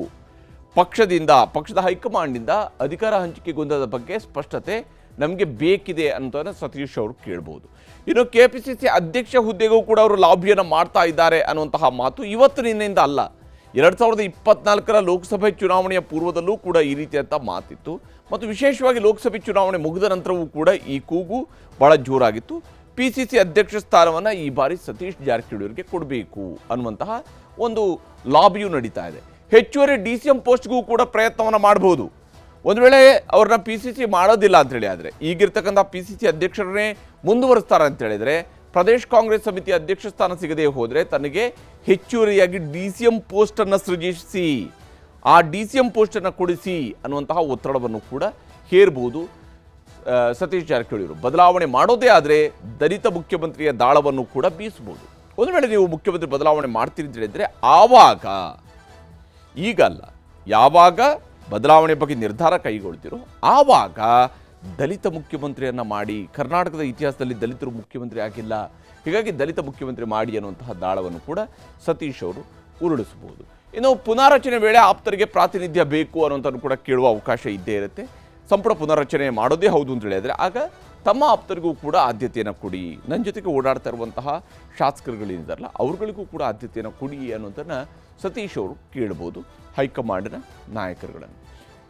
ಪಕ್ಷದ ಹೈಕಮಾಂಡ್ನಿಂದ ಅಧಿಕಾರ ಹಂಚಿಕೆ ಗೊಂದಲದ ಬಗ್ಗೆ ಸ್ಪಷ್ಟತೆ ನಮಗೆ ಬೇಕಿದೆ ಅಂತ ಸತೀಶ್ ಅವರು ಕೇಳ್ಬೋದು. ಇನ್ನು KPCC ಅಧ್ಯಕ್ಷ ಹುದ್ದೆಗೂ ಕೂಡ ಅವರು ಲಾಬಿಯನ್ನು ಮಾಡ್ತಾ ಇದ್ದಾರೆ ಅನ್ನುವಂತಹ ಮಾತು ಇವತ್ತು ನಿನ್ನೆಯಿಂದ ಅಲ್ಲ, 2024ರ ಲೋಕಸಭೆ ಚುನಾವಣೆಯ ಪೂರ್ವದಲ್ಲೂ ಕೂಡ ಈ ರೀತಿಯಂಥ ಮಾತಿತ್ತು. ಮತ್ತು ವಿಶೇಷವಾಗಿ ಲೋಕಸಭೆ ಚುನಾವಣೆ ಮುಗಿದ ನಂತರವೂ ಕೂಡ ಈ ಕೂಗು ಭಾಳ ಜೋರಾಗಿತ್ತು. PCC ಅಧ್ಯಕ್ಷ ಸ್ಥಾನವನ್ನು ಈ ಬಾರಿ ಸತೀಶ್ ಜಾರಕಿಹೊಳಿ ಅವರಿಗೆ ಕೊಡಬೇಕು ಅನ್ನುವಂತಹ ಒಂದು ಲಾಬಿಯೂ ನಡೀತಾ ಇದೆ. ಹೆಚ್ಚುವರಿ DCM ಪೋಸ್ಟ್ಗೂ ಕೂಡ ಪ್ರಯತ್ನವನ್ನು ಮಾಡಬಹುದು. ಒಂದು ವೇಳೆ ಅವ್ರನ್ನ PCC ಮಾಡೋದಿಲ್ಲ ಅಂತೇಳಿ ಆದರೆ, ಈಗಿರ್ತಕ್ಕಂಥ PCC ಅಧ್ಯಕ್ಷರನ್ನೇ ಮುಂದುವರಿಸ್ತಾರೆ ಅಂತ ಹೇಳಿದರೆ, ಪ್ರದೇಶ್ ಕಾಂಗ್ರೆಸ್ ಸಮಿತಿ ಅಧ್ಯಕ್ಷ ಸ್ಥಾನ ಸಿಗದೆ ಹೋದರೆ ತನಗೆ ಹೆಚ್ಚುವರಿಯಾಗಿ DCM ಪೋಸ್ಟನ್ನು ಸೃಜಿಸಿ, ಆ DCM ಪೋಸ್ಟನ್ನು ಕೊಡಿಸಿ ಅನ್ನುವಂತಹ ಒತ್ತಡವನ್ನು ಕೂಡ ಹೇರಬಹುದು ಸತೀಶ್ ಜಾರಕಿಹೊಳಿ ಅವರು. ಬದಲಾವಣೆ ಮಾಡೋದೇ ಆದರೆ ದಲಿತ ಮುಖ್ಯಮಂತ್ರಿಯ ದಾಳವನ್ನು ಕೂಡ ಬೀಸಬಹುದು. ಒಂದು ವೇಳೆ ನೀವು ಮುಖ್ಯಮಂತ್ರಿ ಬದಲಾವಣೆ ಮಾಡ್ತೀರಿ ಅಂತ ಹೇಳಿದರೆ ಆವಾಗ, ಈಗಲ್ಲ, ಯಾವಾಗ ಬದಲಾವಣೆ ಬಗ್ಗೆ ನಿರ್ಧಾರ ಕೈಗೊಳ್ತಿರೋ ಆವಾಗ ದಲಿತ ಮುಖ್ಯಮಂತ್ರಿಯನ್ನು ಮಾಡಿ, ಕರ್ನಾಟಕದ ಇತಿಹಾಸದಲ್ಲಿ ದಲಿತರು ಮುಖ್ಯಮಂತ್ರಿ ಆಗಿಲ್ಲ, ಹೀಗಾಗಿ ದಲಿತ ಮುಖ್ಯಮಂತ್ರಿ ಮಾಡಿ ಅನ್ನುವಂತಹ ದಾಳವನ್ನು ಕೂಡ ಸತೀಶ್ ಅವರು ಉರುಳಿಸಬಹುದು. ಇನ್ನು ಪುನಾರಚನೆ ವೇಳೆ ಆಪ್ತರಿಗೆ ಪ್ರಾತಿನಿಧ್ಯ ಬೇಕು ಅನ್ನೋಂಥದ್ದು ಕೂಡ ಕೇಳುವ ಅವಕಾಶ ಇದ್ದೇ ಇರುತ್ತೆ. ಸಂಪುಟ ಪುನರ್ರಚನೆ ಮಾಡೋದೇ ಹೌದು ಅಂತ ಹೇಳಿದರೆ ಆಗ ತಮ್ಮ ಆಪ್ತರಿಗೂ ಕೂಡ ಆದ್ಯತೆಯನ್ನು ಕೊಡಿ, ನನ್ನ ಜೊತೆಗೆ ಓಡಾಡ್ತಾ ಇರುವಂತಹ ಶಾಸಕರುಗಳಿದ್ದಾರಲ್ಲ ಅವ್ರುಗಳಿಗೂ ಕೂಡ ಆದ್ಯತೆಯನ್ನು ಕೊಡಿ ಅನ್ನೋದನ್ನು ಸತೀಶ್ ಅವರು ಕೇಳ್ಬೋದು ಹೈಕಮಾಂಡ್ನ ನಾಯಕರುಗಳನ್ನು.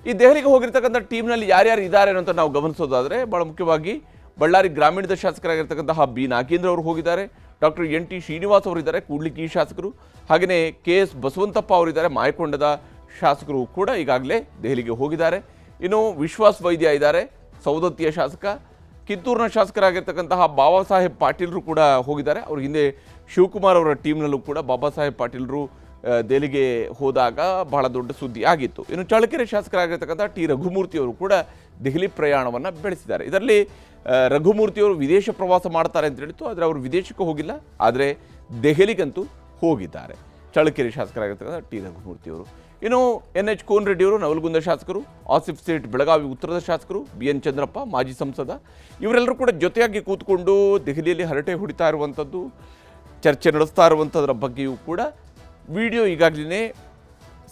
ಈ ದೆಹಲಿಗೆ ಹೋಗಿರ್ತಕ್ಕಂಥ ಟೀಮ್ನಲ್ಲಿ ಯಾರ್ಯಾರು ಇದ್ದಾರೆ ಅಂತ ನಾವು ಗಮನಿಸೋದಾದರೆ, ಭಾಳ ಮುಖ್ಯವಾಗಿ ಬಳ್ಳಾರಿ ಗ್ರಾಮೀಣದ ಶಾಸಕರಾಗಿರ್ತಕ್ಕಂತಹ B. ನಾಗೇಂದ್ರ ಅವರು ಹೋಗಿದ್ದಾರೆ, ಡಾಕ್ಟರ್ NT ಶ್ರೀನಿವಾಸ್ ಅವರಿದ್ದಾರೆ, ಕೂಡ್ಲಿಗಿ ಶಾಸಕರು, ಹಾಗೆಯೇ KS ಬಸವಂತಪ್ಪ ಅವರಿದ್ದಾರೆ, ಮಾಯಕೊಂಡದ ಶಾಸಕರು ಕೂಡ ಈಗಾಗಲೇ ದೆಹಲಿಗೆ ಹೋಗಿದ್ದಾರೆ. ಇನ್ನು ವಿಶ್ವಾಸ್ ವೈದ್ಯ ಇದ್ದಾರೆ, ಸೌದತ್ತಿಯ ಶಾಸಕ, ಕಿತ್ತೂರಿನ ಶಾಸಕರಾಗಿರ್ತಕ್ಕಂತಹ ಬಾಬಾ ಸಾಹೇಬ್ ಪಾಟೀಲ್ರು ಕೂಡ ಹೋಗಿದ್ದಾರೆ. ಅವ್ರ ಹಿಂದೆ ಶಿವಕುಮಾರ್ ಅವರ ಟೀಮ್ನಲ್ಲೂ ಕೂಡ ಬಾಬಾ ಸಾಹೇಬ್ ಪಾಟೀಲ್ರು ದೆಹಲಿಗೆ ಹೋದಾಗ ಬಹಳ ದೊಡ್ಡ ಸುದ್ದಿ ಆಗಿತ್ತು. ಇನ್ನು ಚಳ್ಳಕೆರೆ ಶಾಸಕರಾಗಿರ್ತಕ್ಕಂಥ T. ರಘುಮೂರ್ತಿ ಅವರು ಕೂಡ ದೆಹಲಿ ಪ್ರಯಾಣವನ್ನು ಬೆಳೆಸಿದ್ದಾರೆ. ಇದರಲ್ಲಿ ರಘುಮೂರ್ತಿಯವರು ವಿದೇಶ ಪ್ರವಾಸ ಮಾಡ್ತಾರೆ ಅಂತ ಹೇಳಿತ್ತು, ಆದರೆ ಅವರು ವಿದೇಶಕ್ಕೆ ಹೋಗಿಲ್ಲ, ಆದರೆ ದೆಹಲಿಗಂತೂ ಹೋಗಿದ್ದಾರೆ ಚಳ್ಳಕೆರೆ ಶಾಸಕರಾಗಿರ್ತಕ್ಕಂಥ T. ರಘುಮೂರ್ತಿಯವರು. ಇನ್ನು NH ಕೋನರೆಡ್ಡಿಯವರು ನವಲಗುಂದ ಶಾಸಕರು, ಆಸಿಫ್ ಸೇಠ್ ಬೆಳಗಾವಿ ಉತ್ತರದ ಶಾಸಕರು, BN ಚಂದ್ರಪ್ಪ ಮಾಜಿ ಸಂಸದ, ಇವರೆಲ್ಲರೂ ಕೂಡ ಜೊತೆಯಾಗಿ ಕೂತ್ಕೊಂಡು ದೆಹಲಿಯಲ್ಲಿ ಹರಟೆ ಹೊಡಿತಾ ಇರುವಂಥದ್ದು, ಚರ್ಚೆ ನಡೆಸ್ತಾ ಇರುವಂಥದ್ರ ಬಗ್ಗೆಯೂ ಕೂಡ ವಿಡಿಯೋ ಈಗಾಗಲೇ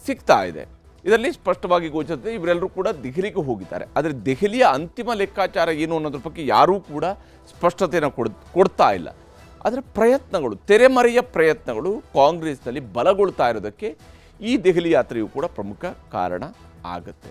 ಸಿಗ್ತಾ ಇದೆ. ಇದರಲ್ಲಿ ಸ್ಪಷ್ಟವಾಗಿ ಗೋಚರಿಸುತ್ತೆ ಇವರೆಲ್ಲರೂ ಕೂಡ ದೆಹಲಿಗೆ ಹೋಗಿದ್ದಾರೆ. ಆದರೆ ದೆಹಲಿಯ ಅಂತಿಮ ಲೆಕ್ಕಾಚಾರ ಏನು ಅನ್ನೋದ್ರ ಬಗ್ಗೆ ಯಾರೂ ಕೂಡ ಸ್ಪಷ್ಟತೆಯನ್ನು ಕೊಡ್ತಾ ಇಲ್ಲ. ಆದರೆ ಪ್ರಯತ್ನಗಳು, ತೆರೆಮರೆಯ ಪ್ರಯತ್ನಗಳು ಕಾಂಗ್ರೆಸ್ನಲ್ಲಿ ಬಲಗೊಳ್ತಾ ಇರೋದಕ್ಕೆ ಈ ದೆಹಲಿ ಯಾತ್ರೆಯೂ ಕೂಡ ಪ್ರಮುಖ ಕಾರಣ ಆಗುತ್ತೆ.